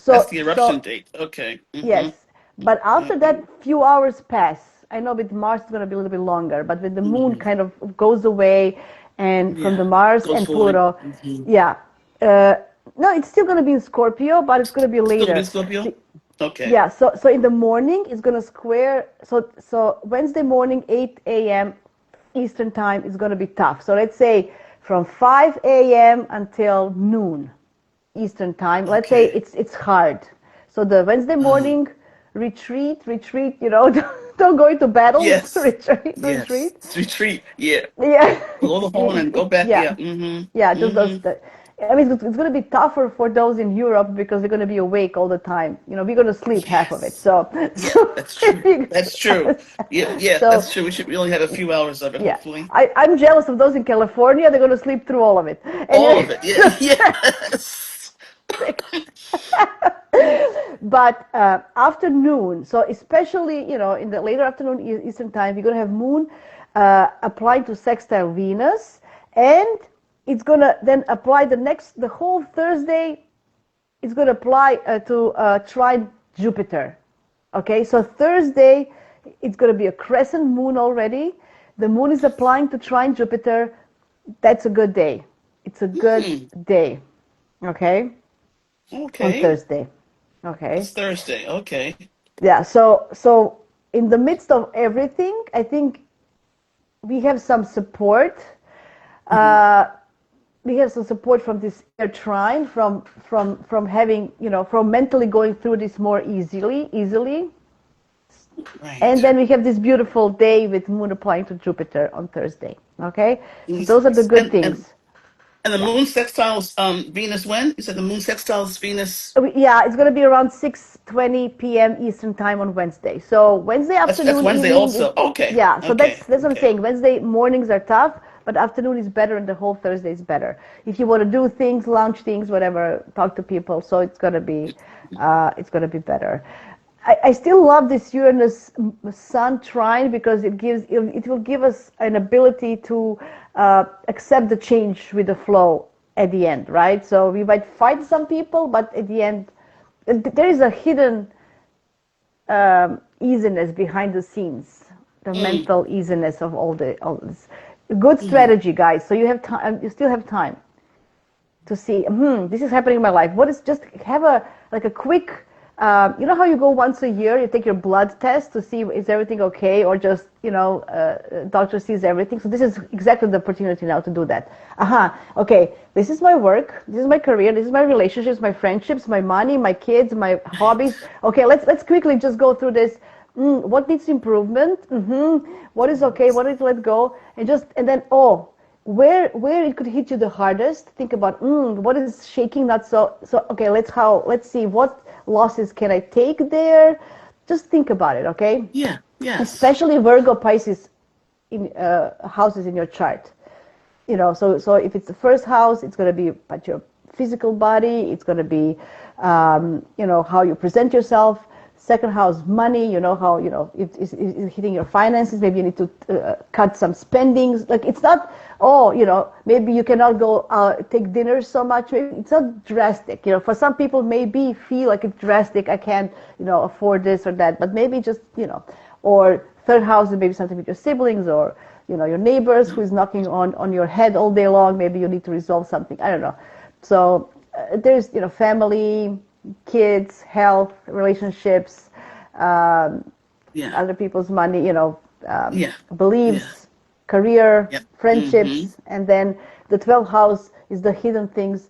That's the eruption so date. Okay. yes, Mm-hmm. but after Okay. that, few hours pass. I know with Mars it's going to be a little bit longer, but when the Moon Hmm. kind of goes away, and from Yeah. the Mars Goes and forward. Pluto, Hmm. yeah, uh, no, it's still going to be in Scorpio, but it's going to be Still gonna be later. Scorpio. Be- Okay. yeah, so in the morning it's going to square. So Wednesday morning, 8 a.m. Eastern time is going to be tough. So let's say from 5 a.m. until noon Eastern time. Let's say Okay. it's hard. So the Wednesday Uh, morning retreat. You know, don't go into battle. yes. Retreat. Yes. Retreat. Yeah. Yeah, Blow the horn and go back. yeah, Yeah. yeah. Mm-hmm. Just Mm-hmm. those. I mean, it's going to be tougher for those in Europe because they're going to be awake all the time. You know, we're going to sleep half of it. Yes. So, Yeah, that's true. That's true. Yeah, yeah, so that's true. We only have a few hours of it, yeah. hopefully. I'm jealous of those in California. They're going to sleep through all of it. All Anyway, of it. Yeah. Yes. but afternoon, so especially, you know, in the later afternoon Eastern time, we're going to have Moon applying to sextile Venus, and it's going to then apply the whole Thursday. It's going to apply to trine Jupiter. Okay, so Thursday, it's going to be a crescent moon already. The moon is applying to trine Jupiter. That's a good day. It's a good Hmm. day. Okay, on Okay. Thursday. Okay. That's Thursday. Okay. Yeah, so in the midst of everything, I think we have some support. Hmm. Uh, we have some support from this inner trine, from having, you know, from mentally going through this more easily. And Right. then we have this beautiful day with Moon applying to Jupiter on Thursday. Okay, so those are the good And things. the Yeah. moon sextiles Venus when? You said the moon sextiles Venus. Yeah, it's going to be around 6:20 p.m. Eastern time on Wednesday. So Wednesday That's afternoon, Wednesday evening is, also. Okay. yeah. So Okay. that's what I'm Okay. saying. Wednesday mornings are tough, but afternoon is better, and the whole Thursday is better. If you want to do things, launch things, whatever, talk to people. So it's going to be better. I still love this Uranus Sun trine because it will give us an ability to accept the change with the flow at the end, right? So we might fight some people, but at the end, there is a hidden easiness behind the scenes, the Mm, mental easiness of all this. Good mm, strategy, guys. So you have time. You still have time to see, this is happening in my life. What is, just have a quick, you know how you go once a year, you take your blood test to see is everything okay, or just, doctor sees everything. So this is exactly the opportunity now to do that. Okay, this is my work, this is my career, this is my relationships, my friendships, my money, my kids, my hobbies. right. Okay, let's quickly just go through this. What needs improvement? What is okay? What is let go? And then where it could hit you the hardest. Think about what is shaking, not so. Okay, let's see what losses can I take there. Just think about it, okay? Yeah, yes. Especially Virgo, Pisces in houses in your chart. So if it's the first house, it's going to be about your physical body. It's going to be, how you present yourself. Second house, money. How it's hitting your finances. Maybe you need to cut some spendings. Like it's not. Maybe you cannot go take dinner so much. Maybe it's not drastic. For some people, maybe feel like it's drastic. I can't, afford this or that. But maybe just, or third house is maybe something with your siblings or your neighbors who is knocking on your head all day long. Maybe you need to resolve something. I don't know. So there's family, kids, health, relationships, Yeah, other people's money, yeah, yeah, beliefs, career, yeah. Mm-hmm. friendships, and then the 12th house is the hidden things.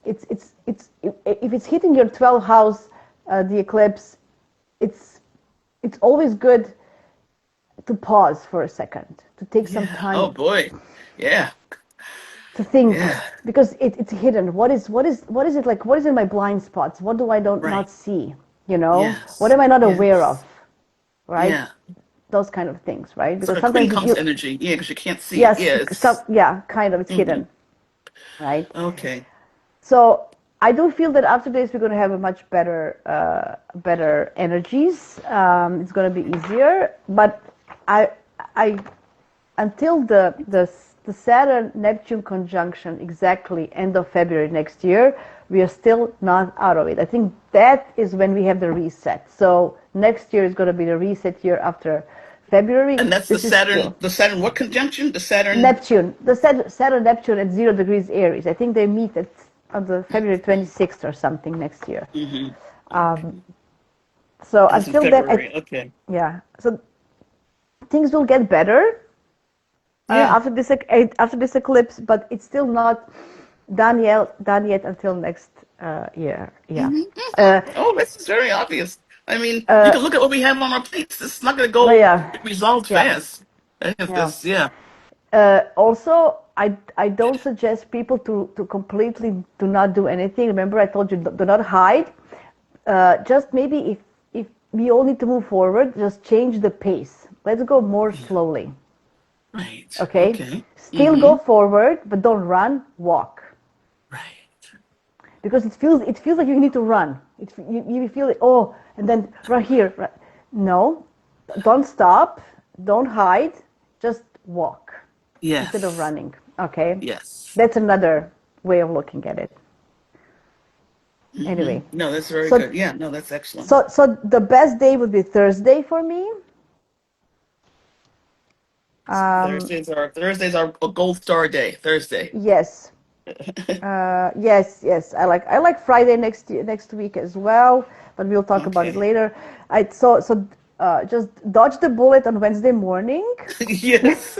If it's hitting your 12th house, the eclipse, it's always good to pause for a second, to take some Yeah. Oh time boy. Yeah, to think, yeah. because it's hidden. What is it like? What is in my blind spots? What do I don't not Right. see? What Yes. am I not aware of? Yes. Right? Yeah. Those kind of things, right? It's like Because a Queen sometimes Comes energy. Yeah, because you can't see it. yes, Yeah, it's kind of, it's hmm hidden, right? okay. So I do feel that after this we're going to have a much better energies. It's going to be easier, but I, I, until the Saturn Neptune conjunction exactly end of February next year, we are still not out of it. I think that is when we have the reset. So next year is going to be the reset year after February. And that's This is still The Saturn what conjunction? The Saturn. Neptune, the Saturn Neptune at 0 degrees Aries. I think they meet on the February 26th or something next year. Hmm. Okay. So That's in until then, February. Okay. yeah. So things will get better Yeah. after this eclipse, but it's still not done yet until next year. Yeah. Hmm. Uh, Oh, this is very obvious. I mean, you can look at what we have on our plates. This is not going to but go yeah, resolved yeah, fast. I have yeah. this. Yeah. Also, I don't suggest people to completely do not do anything. Remember, I told you do not hide. Just maybe if we all need to move forward, just change the pace. Let's go more Yeah. slowly. Right. Okay? Okay. Still Hmm. go forward, but don't run, walk. Right. Because it feels like you need to run. You feel it, oh, and then right here. Right. No, don't stop, don't hide, just walk instead of Yes. running. Okay? Yes. That's another way of looking at it. Hmm. Anyway, No, that's very so good. Yeah. No, that's excellent. so the best day would be Thursday for me. Um, Thursdays are a gold star day. Thursday. yes, yes. I like Friday next week as well, but we'll talk about it Okay. later. Just dodge the bullet on Wednesday morning. Yes.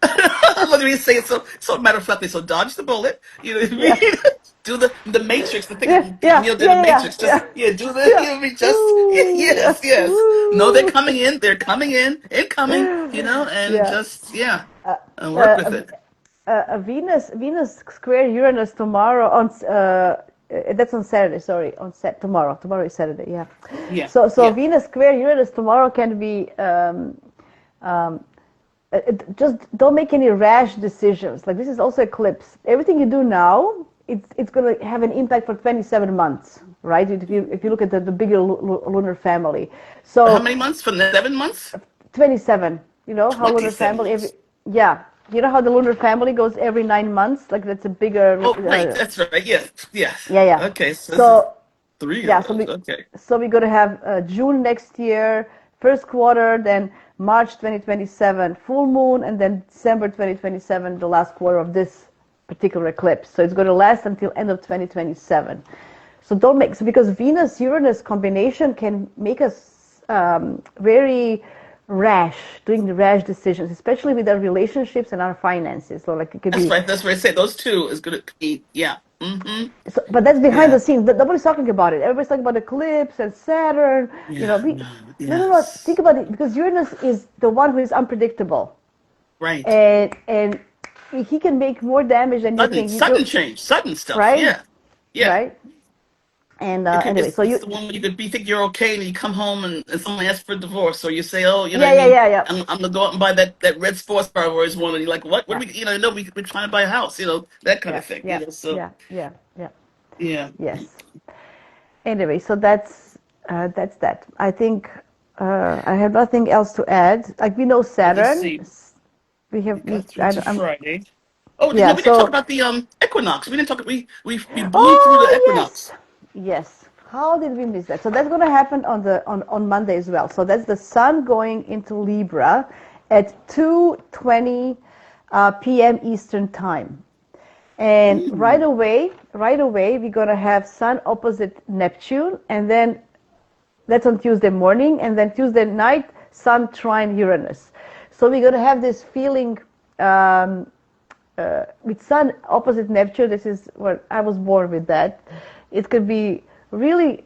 Let me say it so matter of factly. So dodge the bullet. You know what I mean? Yeah, Do the Matrix. The thing yeah, that yeah, Neo did in yeah, yeah, Matrix. Just yeah, yeah. Do the yeah. you know what I mean? Just Woo, yeah, yes, yes. No, they're woo. coming in. They're coming in. Incoming. And Yeah. just yeah, and work with Uh, it. a Venus square Uranus tomorrow that's on Saturday. Sorry, tomorrow. Tomorrow is Saturday. Yeah. Yeah, So yeah. Venus square Uranus tomorrow can be just don't make any rash decisions. Like this is also eclipse. Everything you do now it's going to have an impact for 27 months, right? If you look at the bigger lunar family, How so many months? For the 7 months? 27. You know how lunar 27 family months. yeah. You know how the lunar family goes every 9 months? Like that's a bigger Oh, right. That's right. Yes. Yes. yeah, yeah. Okay. So this is So three of yeah, those. Okay. we're going to have June next year, first quarter, then March 2027 full moon, and then December 2027 the last quarter of this particular eclipse. So it's going to last until end of 2027. So don't make so because Venus Uranus combination can make us very rash, doing the rash decisions, especially with our relationships and our finances. So like it could That's be right. That's what I said. Those two is going to be, yeah. Mm-hmm. so, but that's behind Yeah. the scenes. Nobody's talking about it. Everybody's talking about Eclipse and Saturn. You know, Yeah. No. no. Think Yes. about it because Uranus is the one who is unpredictable, Right. and he can make more damage than you Sudden, think. sudden change, sudden stuff. Right, Yeah. Yeah. right. And It could, anyway, so it's the one where you could be think you're okay, and you come home and someone asks for a divorce, or you say, "Oh, you know what yeah, I yeah, mean? yeah, yeah, I'm gonna go out and buy that red sports car I always wanted." And you're like, "What? What yeah, do we? You know, no, we're trying to buy a house. You know, that kind yeah, of thing. You yeah, know, so yeah, yeah, yeah. yeah, Yes. Anyway, so that's that. I think I have nothing else to add. Like we know let me Saturn. see. We We have we. got through to Friday. Oh, no, Yeah. we didn't talk So about the equinox. We didn't talk. We blew through the oh yes, equinox. yes. How did we miss that? So that's going to happen on Monday as well. So that's the Sun going into Libra at 2:20 p.m. Eastern time, and Ooh. right away we're going to have Sun opposite Neptune, and then that's on Tuesday morning, and then Tuesday night Sun trine Uranus. So we're going to have this feeling. With Sun opposite Neptune, this is what I was born with that. It could be really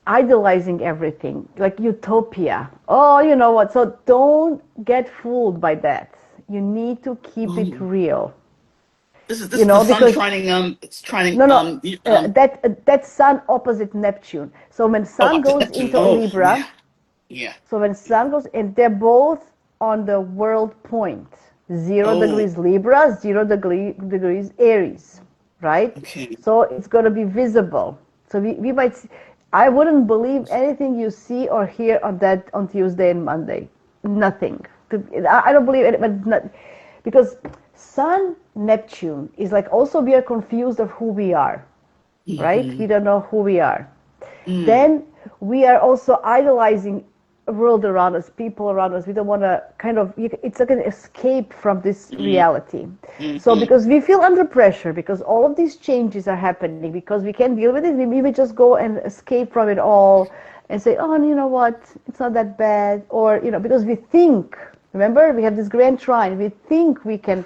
idolizing everything, like utopia. Oh, you know what? So don't get fooled by that. You need to keep it Ooh. real, This is the sun because trining it's trining no, no, that Sun opposite Neptune. So when oh, Sun opposite goes Neptune. into Oh, yeah. Libra, Yeah. so when Sun goes, and they're both on the world point, 0 degrees Oh, Libra, degrees Aries, right? okay. So it's going to be visible. So we might see, I wouldn't believe anything you see or hear on Tuesday and Monday. Nothing. I don't believe it, but not, because Sun Neptune is like also we are confused of who we are, right? We Hmm. don't know who we are. Mm. Then we are also idolizing world around us, people around us. We don't want to kind of, it's like an escape from this Mm. reality. So Mm-hmm. because we feel under pressure, because all of these changes are happening, because we can't deal with it, we maybe just go and escape from it all and say, oh, you know what, it's not that bad. Or, because we think, remember, we have this grand trine, we think we can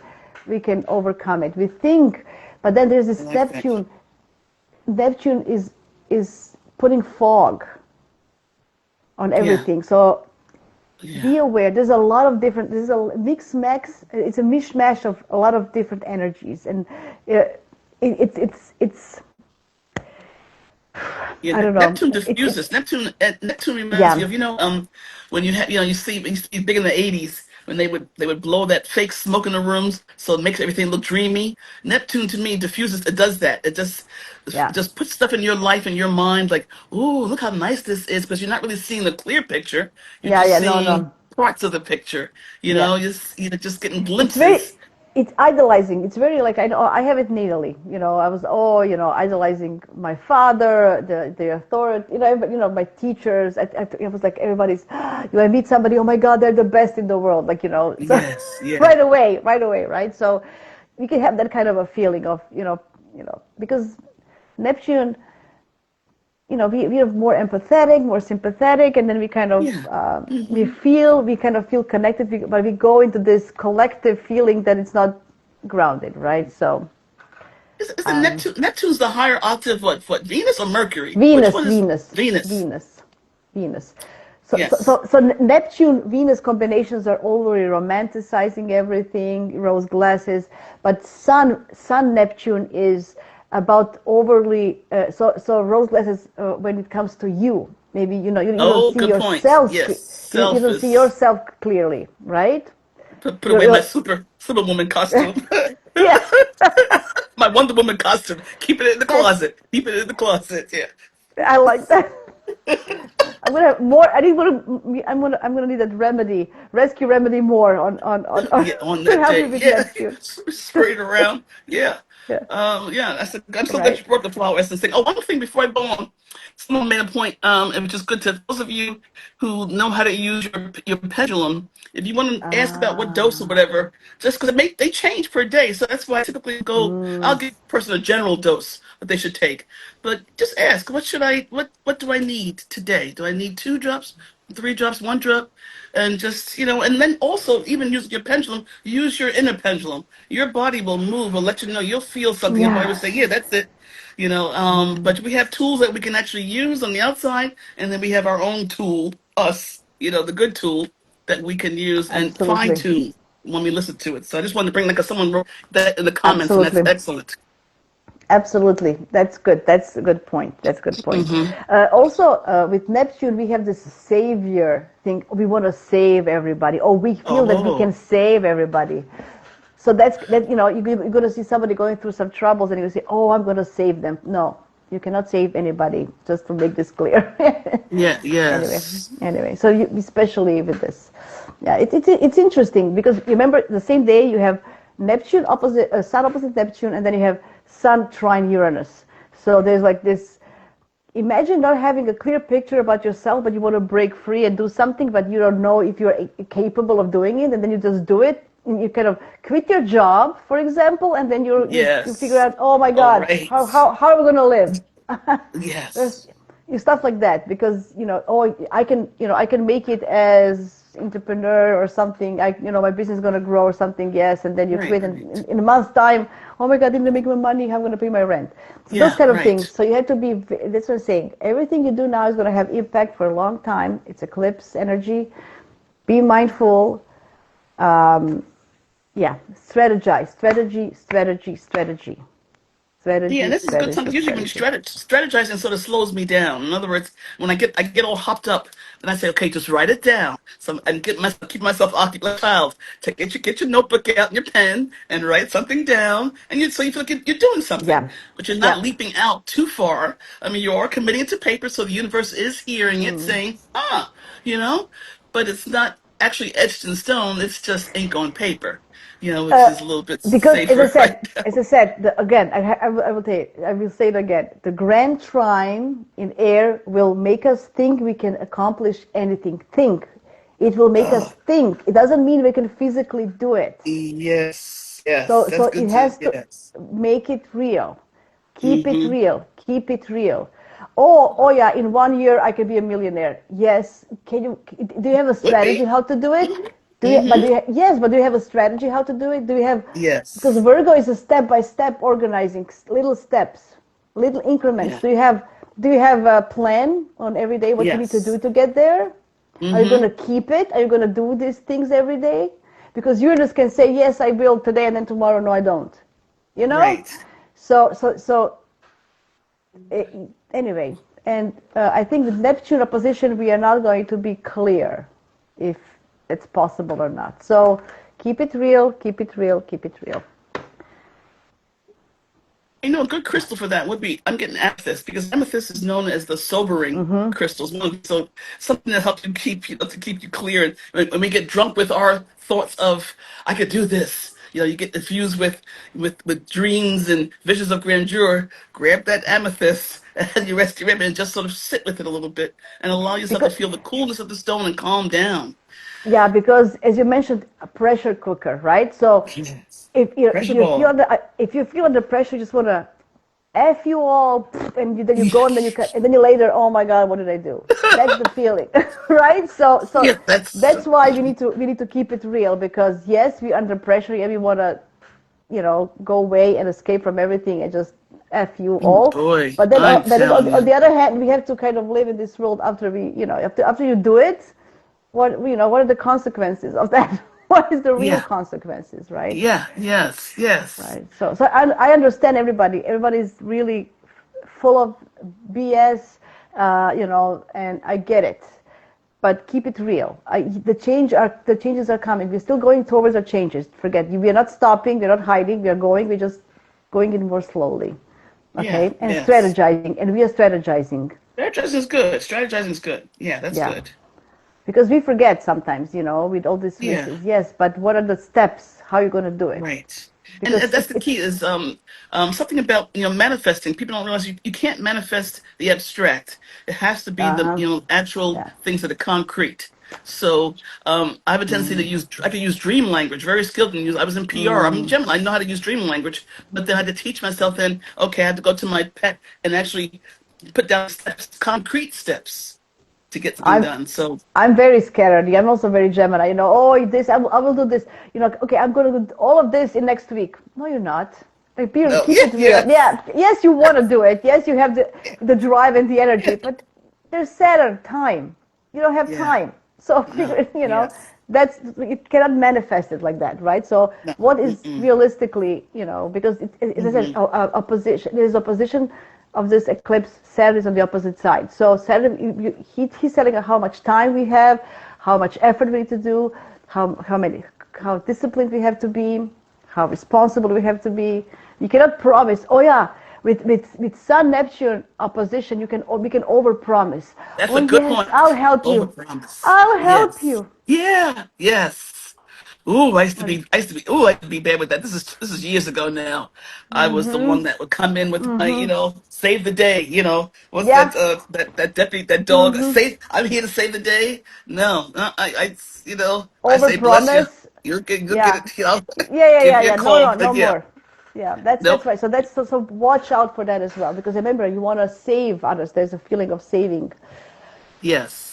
overcome it. We think, but then there's I this like that. Neptune is putting fog on Yeah. everything. So Yeah. be aware. There's a mix max. It's a mishmash of a lot of different energies, and it's Yeah. I don't know. Neptune It's diffuses. Neptune reminds me yeah, of when you see it used to be big in the '80s when they would blow that fake smoke in the rooms so it makes everything look dreamy. Neptune to me diffuses. It does that. It yeah, just puts stuff in your life and your mind like, ooh, look how nice this is, because you're not really seeing the clear picture. You're yeah, just yeah. No, seeing no. parts of the picture. Yeah. Just getting It's very glimpses. it's idolizing. It's very like I know I have it natally. I was idolizing my father, the authority. My teachers. I was like everybody's. I meet somebody. Oh my God, they're the best in the world. Like so Yes. Yeah. right away, right. So we can have that kind of a feeling of because Neptune. We are more empathetic, more sympathetic, and then we kind of Yeah. Hmm. we kind of feel connected, but we go into this collective feeling that it's not grounded, right? So Is it um, Neptune? Neptune's the higher octave. What? Venus or Mercury? Which Venus, one is Venus, Venus? Venus, Venus. So, so, Yes. so, so Neptune Venus combinations are already romanticizing everything, rose glasses, but Sun Neptune is about overly so rose glasses when it comes to you. Maybe you don't Oh, see good point. yourself Yes. you Self don't see is yourself clearly, right? put You're, away my you're superwoman costume. yeah, My my Wonder Woman costume. Keep it in the That's, closet. Keep it in the closet. Yeah. I like that. I'm gonna have more. I need more. I'm gonna need that remedy, rescue remedy more on Yeah, on to that help me day. with Yeah, Neptune. spray it around. Yeah. Yeah. Yeah, I said, I'm so glad Right. you brought the flower essence thing. Oh, one thing before I go on, someone made a point, and which is good to those of you who know how to use your pendulum. If you want to ask about what dose or Ah. whatever, just because they change per day, so that's why I typically go. I'll Mm, give a person a general dose that they should take, but just ask, what do I need today? Do I need 2 drops, 3 drops, 1 drop? And just, and then also even use your pendulum, use your inner pendulum. Your body will move, will let you know, you'll feel something. Your body will yeah. say, yeah, that's it. Mm, But we have tools that we can actually use on the outside, and then we have our own tool, us, the good tool that we can use and fine absolutely. tune when we listen to it. So I just wanted to bring, like, someone wrote that in the comments, and that's Absolutely. excellent. Absolutely. That's good. That's a good point. That's a good point. Hmm. Also, with Neptune, we have this savior thing. We want to save everybody, or we feel that we can Oh, save everybody. So that's that. You're going to see somebody going through some troubles, and you say, "Oh, I'm going to save them." No, you cannot save anybody. Just to make this clear. yeah, anyway, yes. so especially with this, yeah, it's interesting because remember the same day you have Neptune opposite Sun opposite Neptune, and then you have Sun trine Uranus. So there's like this. Imagine not having a clear picture about yourself, but you want to break free and do something, but you don't know if you're capable of doing it, and then you just do it. And you kind of quit your job, for example, and then you figure Yes. out, oh my All God, right. how are we going to live? There's Yes. stuff like that because oh I can make it as entrepreneur or something. My business is going to grow or something. Yes, and then you Right, quit, and right. in a month's time, oh my God, I didn't make my money. How am I going to pay my rent? So those Yeah, kind of things. right. So you have to be. That's what I'm saying. Everything you do now is going to have impact for a long time. It's eclipse energy. Be mindful. Um, yeah, Yeah, and this is a good time. Usually when you strategy. strategizing sort of slows me down. In other words, when I get all hopped up, then I say, okay, just write it down. So and keep myself occupied like a child. Get your notebook out and your pen and write something down, and so you feel like you're doing something, Yeah, but you're not yeah. leaping out too far. I mean, you are committing it to paper, so the universe is hearing it, saying, you know, but it's not actually etched in stone. It's just ink on paper, which Uh, is a little bit because safer right now. again, I will tell you, I will say it again. The grand trine in air will make us think we can accomplish anything. Think. It will make us Oh, think. It doesn't mean we can physically do it. yes, yes, So that's it good to, has to yes. make it real. Keep it Mm-hmm. real. Keep it real. Oh yeah, in 1 year I can be a millionaire. Yes. Do you have a Would strategy be. how to do it? Mm-hmm. Yes, but do you have a strategy how to do it? Do you have, because Yes. Virgo is a step by step organizing, little steps, little increments. Yeah. Do you have a plan on every day what you need to do Yes. to get there? Are you going Mm-hmm. to keep it? Are you going to do these things every day? Because Uranus can say, yes, I will today, and then tomorrow, no, I don't. You know? Right. So eh, anyway, and I think with Neptune opposition, we are not going to be clear if it's possible or not. So keep it real, keep it real, keep it real. A good crystal for that would be, I'm getting amethyst, because amethyst is known as the sobering Mm-hmm. crystals. So something that helps you keep you clear. And when we get drunk with our thoughts of, I could do this, you get infused with dreams and visions of grandeur. Grab that amethyst and you rest your ribbon and just sort of sit with it a little bit and allow yourself to Because feel the coolness of the stone and calm down. yeah, because as you mentioned, a pressure cooker, right? So Yes. if Pressure you feel ball. the if you feel under pressure, you just want to f you all, and then you Yeah. go, and then you later, oh my God, what did I do? That's the feeling, right? So Yeah, that's that's why we need to keep it real because yes, we're under pressure. Yeah, we want to go away and escape from everything and just f you oh all. boy, But then I'm on, telling on you. the other hand, we have to kind of live in this world after after you do it. What are the consequences of that? What is the real Yeah. consequences, right? Yeah, yes, yes. Right. So I understand everybody. Everybody's really full of BS, and I get it. But keep it real. The changes are coming. We're still going towards our changes. Forget, we are not stopping. We're not hiding. We are going. We're just going in more slowly. Yeah. Okay, and Yes. strategizing, and we are strategizing. Strategizing is good. Strategizing is good. Yeah, that's Yeah, good. because we forget sometimes, with all these Yeah. wishes. Yes, but what are the steps? How are you going to do it? Right. And Because that's the key is something about manifesting. People don't realize you can't manifest the abstract. It has to be the uh-huh, actual yeah. things that are concrete. So I have a tendency to use I can use dream language, very skilled in use. I was in PR. I'm Gemini. I know how to use dream language, but then I had to teach myself. Then okay, I had to go to my pet and actually put down steps, concrete steps to get something I'm done. So I'm very scared. I'm also very Gemini. Oh, this I will do this. Okay, I'm going to do all of this in next week. No, you're not. Like, no, keep it real. yes, Yeah, yes, you want to do it. Yes, you have the drive and the energy, but there's Saturn time. You don't have yeah, time. So no, yes, that's it cannot manifest it like that, right? So no, what is mm-mm, realistically, because it is an mm-hmm, opposition. There is opposition of this eclipse. Saturn is on the opposite side. So Saturn, he's telling us how much time we have, how much effort we need to do, how disciplined we have to be, how responsible we have to be. You cannot promise. Oh yeah, with Sun Neptune opposition, we can overpromise. that's Oh a good yes, point. I'll help you. Overpromise. I'll help Yes. you. Yeah. Yes. Ooh, Like, I used to be bad with that. This is years ago now. I was the one that would come in with my, save the day. What's yeah. that deputy, that dog? I'm here to save the day. No, I say bless you. Overpromise. You'll get Yeah. it. Give me a Yeah. No, call. no, no But yeah, more. Yeah, that's nope. right. So watch out for that as well, because remember, you want to save others. There's a feeling of saving. Yes.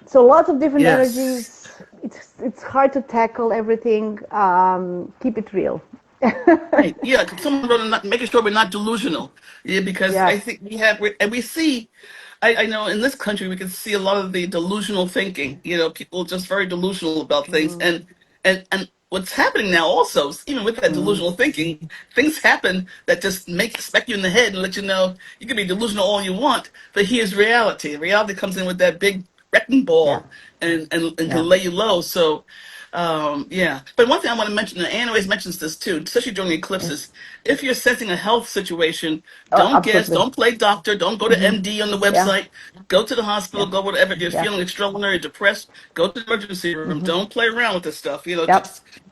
So lots of different Yes. energies. It's hard to tackle everything. Keep it real. Right. Yeah. 'Cause someone wrote making sure we're not delusional. Yeah, because I Yes. think and we see. I know in this country we can see a lot of the delusional thinking. People just very delusional about things, and what's happening now also, even with that delusional thinking, things happen that just smack you in the head and let you know you can be delusional all you want, but here's reality. Reality comes in with that big wrecking Yeah. ball and can Yeah. lay you low. So yeah. But one thing I want to mention, and Anne always mentions this too, especially during Yes. eclipses, if you're sensing a health situation, Oh, don't guess, absolutely. don't play doctor, don't go to MD on the Yeah. website, go to the Yeah. hospital, go whatever. If you're Yeah. feeling extraordinary, depressed, go to the emergency room. Don't play around with this stuff. Yep.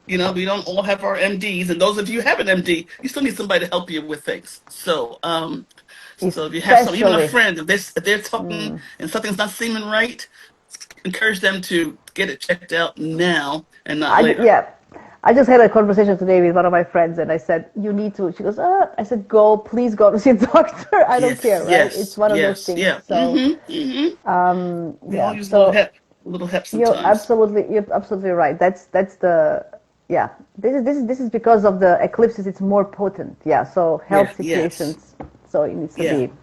We don't all have our MDs, and those of you who have an MD, you still need somebody to help you with things. So if you have some, even a Especially. friend, if they're talking and something's not seeming right, encourage them to get it checked out now and not later. Yeah. I just had a conversation today with one of my friends, and I said, "You need to." She goes, I said, "Go, please go to see a doctor." I don't care, Yes, right? It's yes, one of those yes, things. yeah. So, We all yeah. use So a little help sometimes. you're absolutely right. That's the yeah. This is because of the eclipses. It's more potent. Yeah. So Yeah, health yes, situations. So it needs to yeah. be.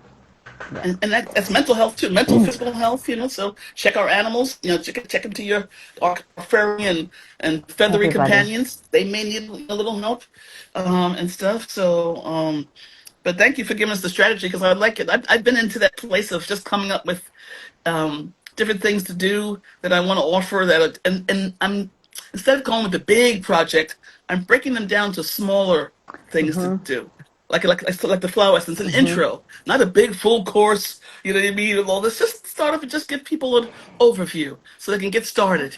Yeah. And that's mental health too, mental, physical health, so check our animals, check into our furry and feathery Everybody. companions. They may need a little help, and stuff. So, but thank you for giving us the strategy because I like it. I've been into that place of just coming up with different things to do that I want to offer and I'm instead of going with the big project, I'm breaking them down to smaller things to do. Like the flower essence, an intro, not a big full course, you know what I mean, of all this. Just start off and just give people an overview so they can get started.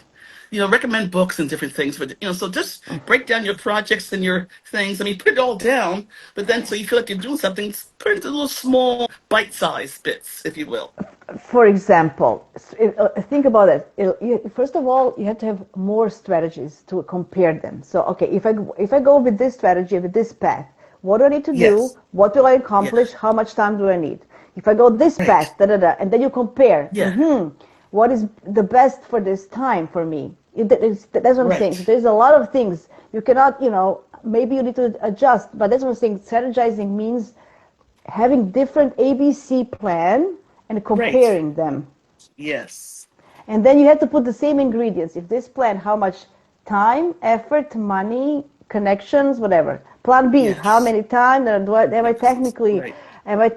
Recommend books and different things, but so just break down your projects and your things. I mean, put it all down, but then so you feel like you're doing something, put it into little small bite-sized bits, if you will. For example, think about it. First of all, you have to have more strategies to compare them. So, okay, if I go with this strategy, with this path, what do I need to do? Yes. What will I Yeah. accomplish? How much time do I need? If I go this Right. path, da da da, and then you compare, Yeah. what is the best for this time for me? That's what I'm saying. So Right. there's a lot of things you cannot, maybe you need to adjust, but that's what I'm saying. Strategizing means having different ABC plan and Right. comparing them. Yes. And then you have to put the same ingredients. If this plan, how much time, effort, money, connections, whatever. Plan B, how Yes. many time am I Yes. technically, Right. am I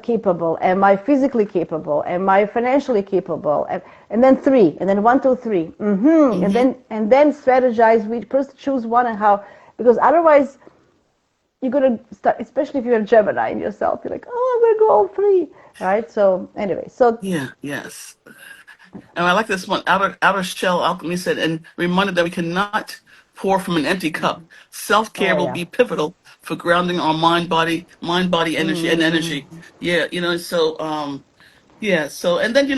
capable? Am I physically capable? Am I financially capable? And then three, and then one, two, three. And Mm-hmm. then strategize. We first choose one and how, because otherwise you're gonna start, especially if you're a Gemini in yourself. You're like, oh, I'm gonna go all three, right? So anyway, so Yeah, yes. And I like this one. Outer shell alchemy said, and reminded that we cannot pour from an empty cup. Self care oh will yeah, be pivotal for grounding our mind, body energy, and mm, energy. Yeah, so yeah, so and then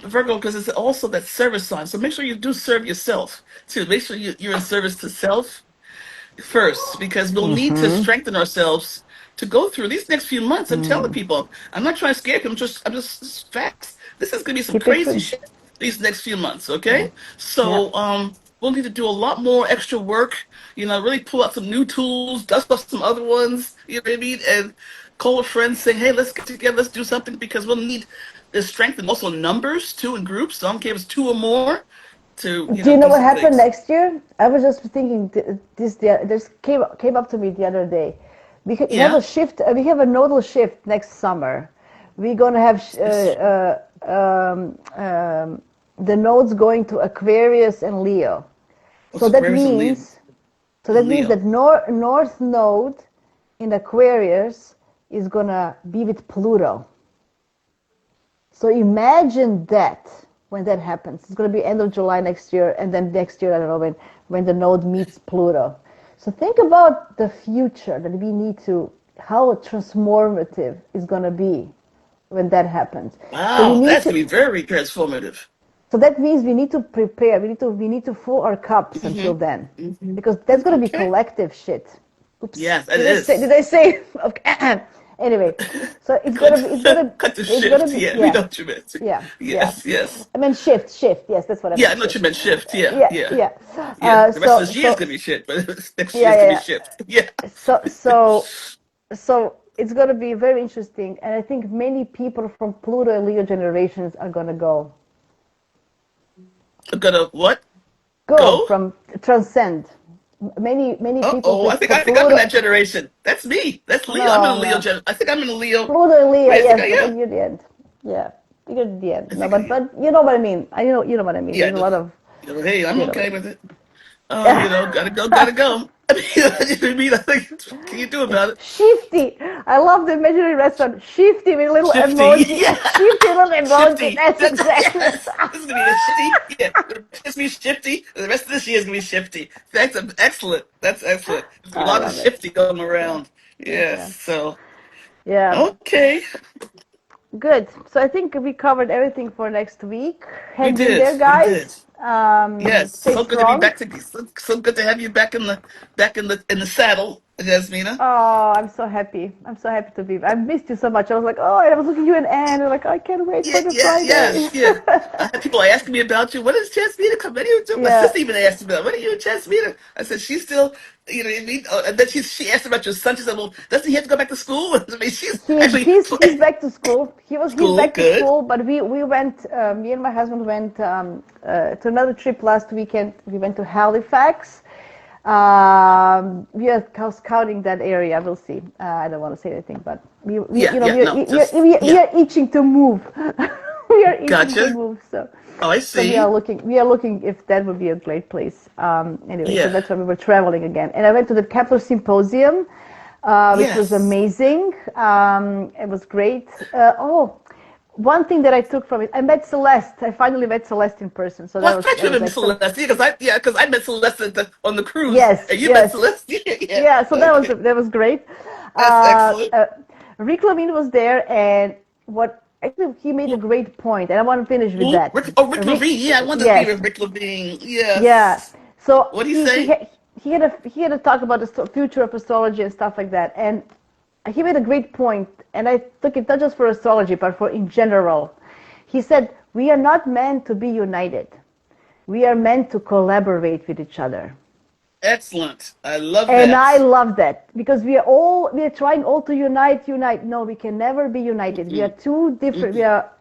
Virgo, because it's also that service sign. So make sure you do serve yourself too. Make sure you're in service to self first, because we'll need to mm-hmm. strengthen ourselves to go through these next few months. I'm telling people, I'm not trying to scare people. I'm just it's facts. This is gonna be some Keep it crazy true. shit these next few months. Yeah, Okay, yeah. so we'll need to do a lot more extra work. Really pull out some new tools, dust off some other ones. You know what I mean? And call a friend saying, "Hey, let's get together. Let's do something," because we'll need the strength and also numbers too in groups. So I don't care if it's two or more to Do you know do what some happened things. next year? I was just thinking this came up to me the other day. We have Yeah. a shift. We have a nodal shift next summer. We're gonna have Yes. the nodes going to Aquarius and Leo. So What's that Aquarius and Leo? means so that And means Leo. that North Node in Aquarius is gonna be with Pluto. So imagine that when that happens. It's going to be end of July next year, and then next year, I don't know, when the node meets Pluto. So think about the future that we need to, how transformative is going to be when that happens. So we Wow, need that's to, gonna be very transformative. so that means we need to prepare. We need to fill our cups until Hmm. then, Hmm. because that's going to be Okay. collective shit. Oops, Yes, it did I say? is. Did I say? Okay. Anyway, so it's Cut, gonna be. It's gonna. cut the It's gonna shift. be. Yeah, we Yeah. know what you meant. Yeah, yeah. Yes, yes. I meant shift, shift. Yes, that's what I Yeah, I meant. know what Shift. you meant. Shift. Yeah, Yeah, yeah, yeah. yeah. The rest of So, this year is so, gonna be shit, but next year yeah, is gonna be yeah, shit. Yeah. yeah. So it's gonna be very interesting, and I think many people from Pluto and Leo generations are gonna I'm gonna what? go Go? from transcend. Many people Uh-oh. I from think I'm in Pluto. that generation. That's me. That's Leo. I'm in a No, Leo no. gen. I think I'm in a Leo. Pluto and Leo, Wait, I think yes, I but am. then you're the end. Yeah, you're the end. I No, think I but am. you know what I mean. You know what I mean. Yeah. There's a lot of Hey, I'm you know what okay I with it. mean. Gotta go, gotta go. I mean, you know what I mean? Like, what can you do about it? Shifty. I love the imaginary restaurant. Shifty with a little Shifty, emoji. yeah, Shifty little emoji. shifty. That's That's exactly. yes. This is gonna be a shifty. Yeah, it's gonna be shifty. And the rest of this year is gonna be shifty. That's excellent. That's excellent. There's gonna be a I lot of love it. shifty going Yeah. around. Yes. Yeah. So Yeah. okay, Good. So I think we covered everything for next week. we Hang in did. there, We did. guys. Yes. Stay So good to be strong. back to. So good to have you back in the saddle, Jasmina. Oh, I'm so happy. I'm so happy to be. I missed you so much. I was like, oh, I was looking at you and Anne. And like, I can't wait Yeah, for the yeah, Friday. yes, yeah. I had people asking me about you. When is Jasmina coming? When are you doing? My Yeah. sister even asked me about when are you and Jasmina? I said she's still, what I mean. And then she asked about your son. She said, well, doesn't he have to go back to school? I mean, she's actually He's back to school. He's school. back to Good. school. But we went. Me and my husband went to another trip last weekend. We went to Halifax. We are scouting that area. We'll see. I don't want to say anything, but we Yeah, you know yeah. No, just we yeah. are itching to move. We are itching to Gotcha. move. Oh, I So we are see. looking. We are looking if that would be a great place. Anyway, so Yeah, that's why we were traveling again. And I went to the Kepler Symposium, which was yes. amazing. It was great. One thing that I took from it, I met Celeste. I finally met Celeste in person. So Well, I that should was have been excellent. Celeste. Because I met Celeste on the cruise, Yes, and you met yes, Celeste. Yeah, yeah. yeah. So Okay, that was great. that's excellent. Rick Levine was there, and what actually he made a great point, and I want to finish with Who? that. Rick Rick, Levine. Yeah, I wanted to be yes, with Rick Levine. yeah. Yes. So What'd he say? he had a talk about the future of astrology and stuff like that, and he made a great point, and I took it not just for astrology, but for in general. He said we are not meant to be united. We are meant to collaborate with each other. Excellent. I love And I that. love that because we are trying all to unite. No, we can never be united. We are Mm-mm, two different. We mm-mm. are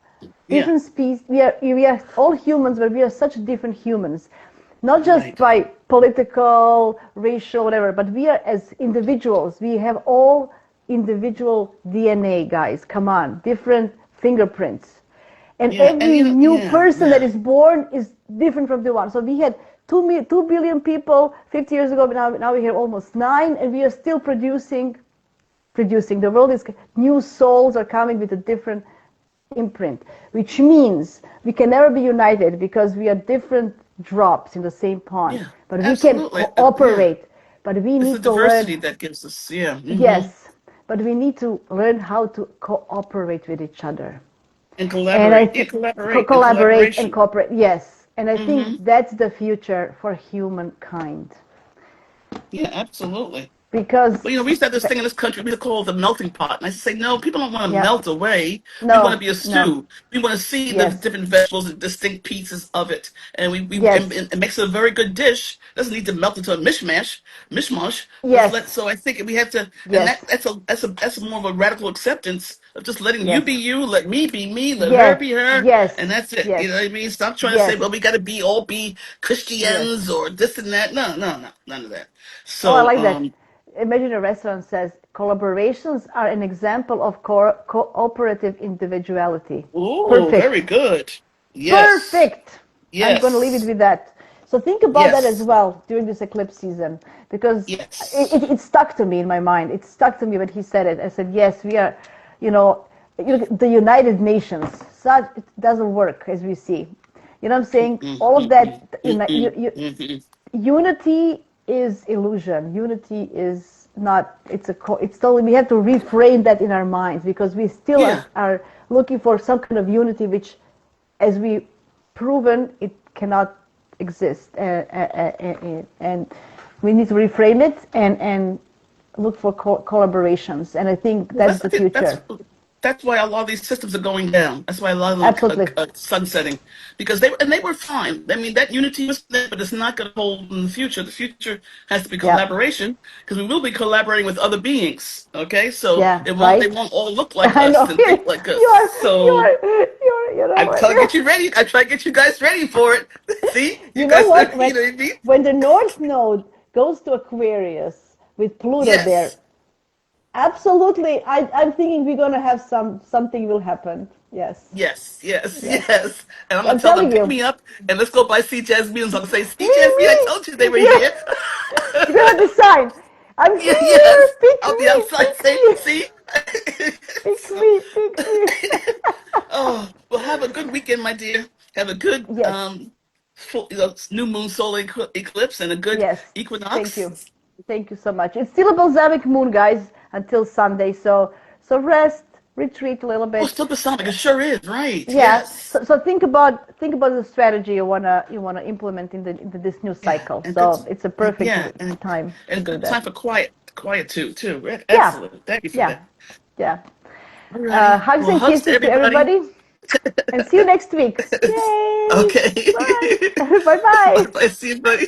Yeah. different species. We are all humans, but we are such different humans, not just Right. by political, racial, whatever, but we are as individuals. We have all individual DNA, guys. Come on, different fingerprints, And Yeah, and every new yeah, person that yeah, is born is different from the one. So we had 2 billion people 50 years ago. Now we have almost 9, and we are still producing. The world is new souls are coming with a different imprint, which means we can never be united because we are different drops in the same pond. yeah, But we can absolutely. Yeah, cooperate. But we it's the need to learn, diversity that gives us. Yeah. yes, but we need to learn how to cooperate with each other. And And I collaborate. Yeah, think collaborate and collaborate and collaboration. cooperate, yes. And I think Hmm. that's the future for humankind. Yeah, absolutely. Because, Well, we used to have this thing in this country we call it the melting pot. And I used to say, no, people don't want to yeah, melt away. We want to no, be a no, stew. We want to see the yes, different vegetables and distinct pieces of it. And yes, it makes it a very good dish. Doesn't need to melt into a mishmash. yes, So I think we have to, and yes, that's more of a radical acceptance of just letting you yes, be you, let me be me, let her yes, be her, and yes, that's it. You yes, know what I mean? Stop trying to say, yes, well, we got to be all be yes. Christians or this and that. No, no, no, none of that. Oh, I So, like that. Imagine a restaurant says collaborations are an example of cooperative individuality. ooh, very Perfect. good. Yes, Perfect. I'm going to leave it yes, with that. So think about that as yes, well during this eclipse season, because yes. it stuck to me in my mind. It stuck to me when he said it. I said, yes, we are, you know, the United Nations. Such it doesn't work as we see. You know what I'm saying? Mm-mm, All of mm-mm, that, mm-mm, mm-mm. unity is illusion. Unity is not. It's totally. We have to reframe that in our minds because we still Yeah. are looking for some kind of unity, which, as we proven, it cannot exist, and we need to reframe it and look for collaborations. And I think Well, that's I the think future. that's why a lot of these systems are going down. That's why a lot of them Absolutely. are sunsetting because they were fine. I mean, that unity was there, but it's not going to hold in the future. The future has to be Yeah. collaboration because we will be collaborating with other beings. Okay, so Yeah. they Right. won't all look like I us know. and think like us. You are. You So are. You're. You I'm know. trying to get you ready. I try to get you guys ready for it. See, you You know guys, what? you know what I mean? When the North Node goes to Aquarius with Pluto there, Yes. absolutely. I'm thinking we're gonna have something will happen. Yes. Yes, yes, Yes. yes. And I'm gonna I'm tell them, telling pick you. me up and let's go by see Jasmine. I'm gonna say, see Jasmine, I Me. told you they were Yeah. here. You're gonna have the sign. I'm Yeah, here. yes. Pick I'll be me. outside Pick saying, me. see? Pick So, me. Pick me. oh, well, have a good weekend, my dear. Have a good Yes. new moon solar eclipse and a good Yes. Thank equinox. you. Thank you so much. It's still a balsamic moon, guys, until Sunday. So rest, retreat a little Oh, bit. still balsamic. It sure is, right? Yeah. Yes. So think about the strategy you wanna implement into this new Yeah, cycle. and good. So it's a perfect Yeah, time to and do good that. time for quiet too. Right? Yeah. Excellent. Thank you for Yeah. that. Yeah. Alrighty. Hugs Well, and hugs to kisses to everybody. everybody, and see you next week. Yay! Okay. Bye. Bye Bye bye. bye. See you, buddy.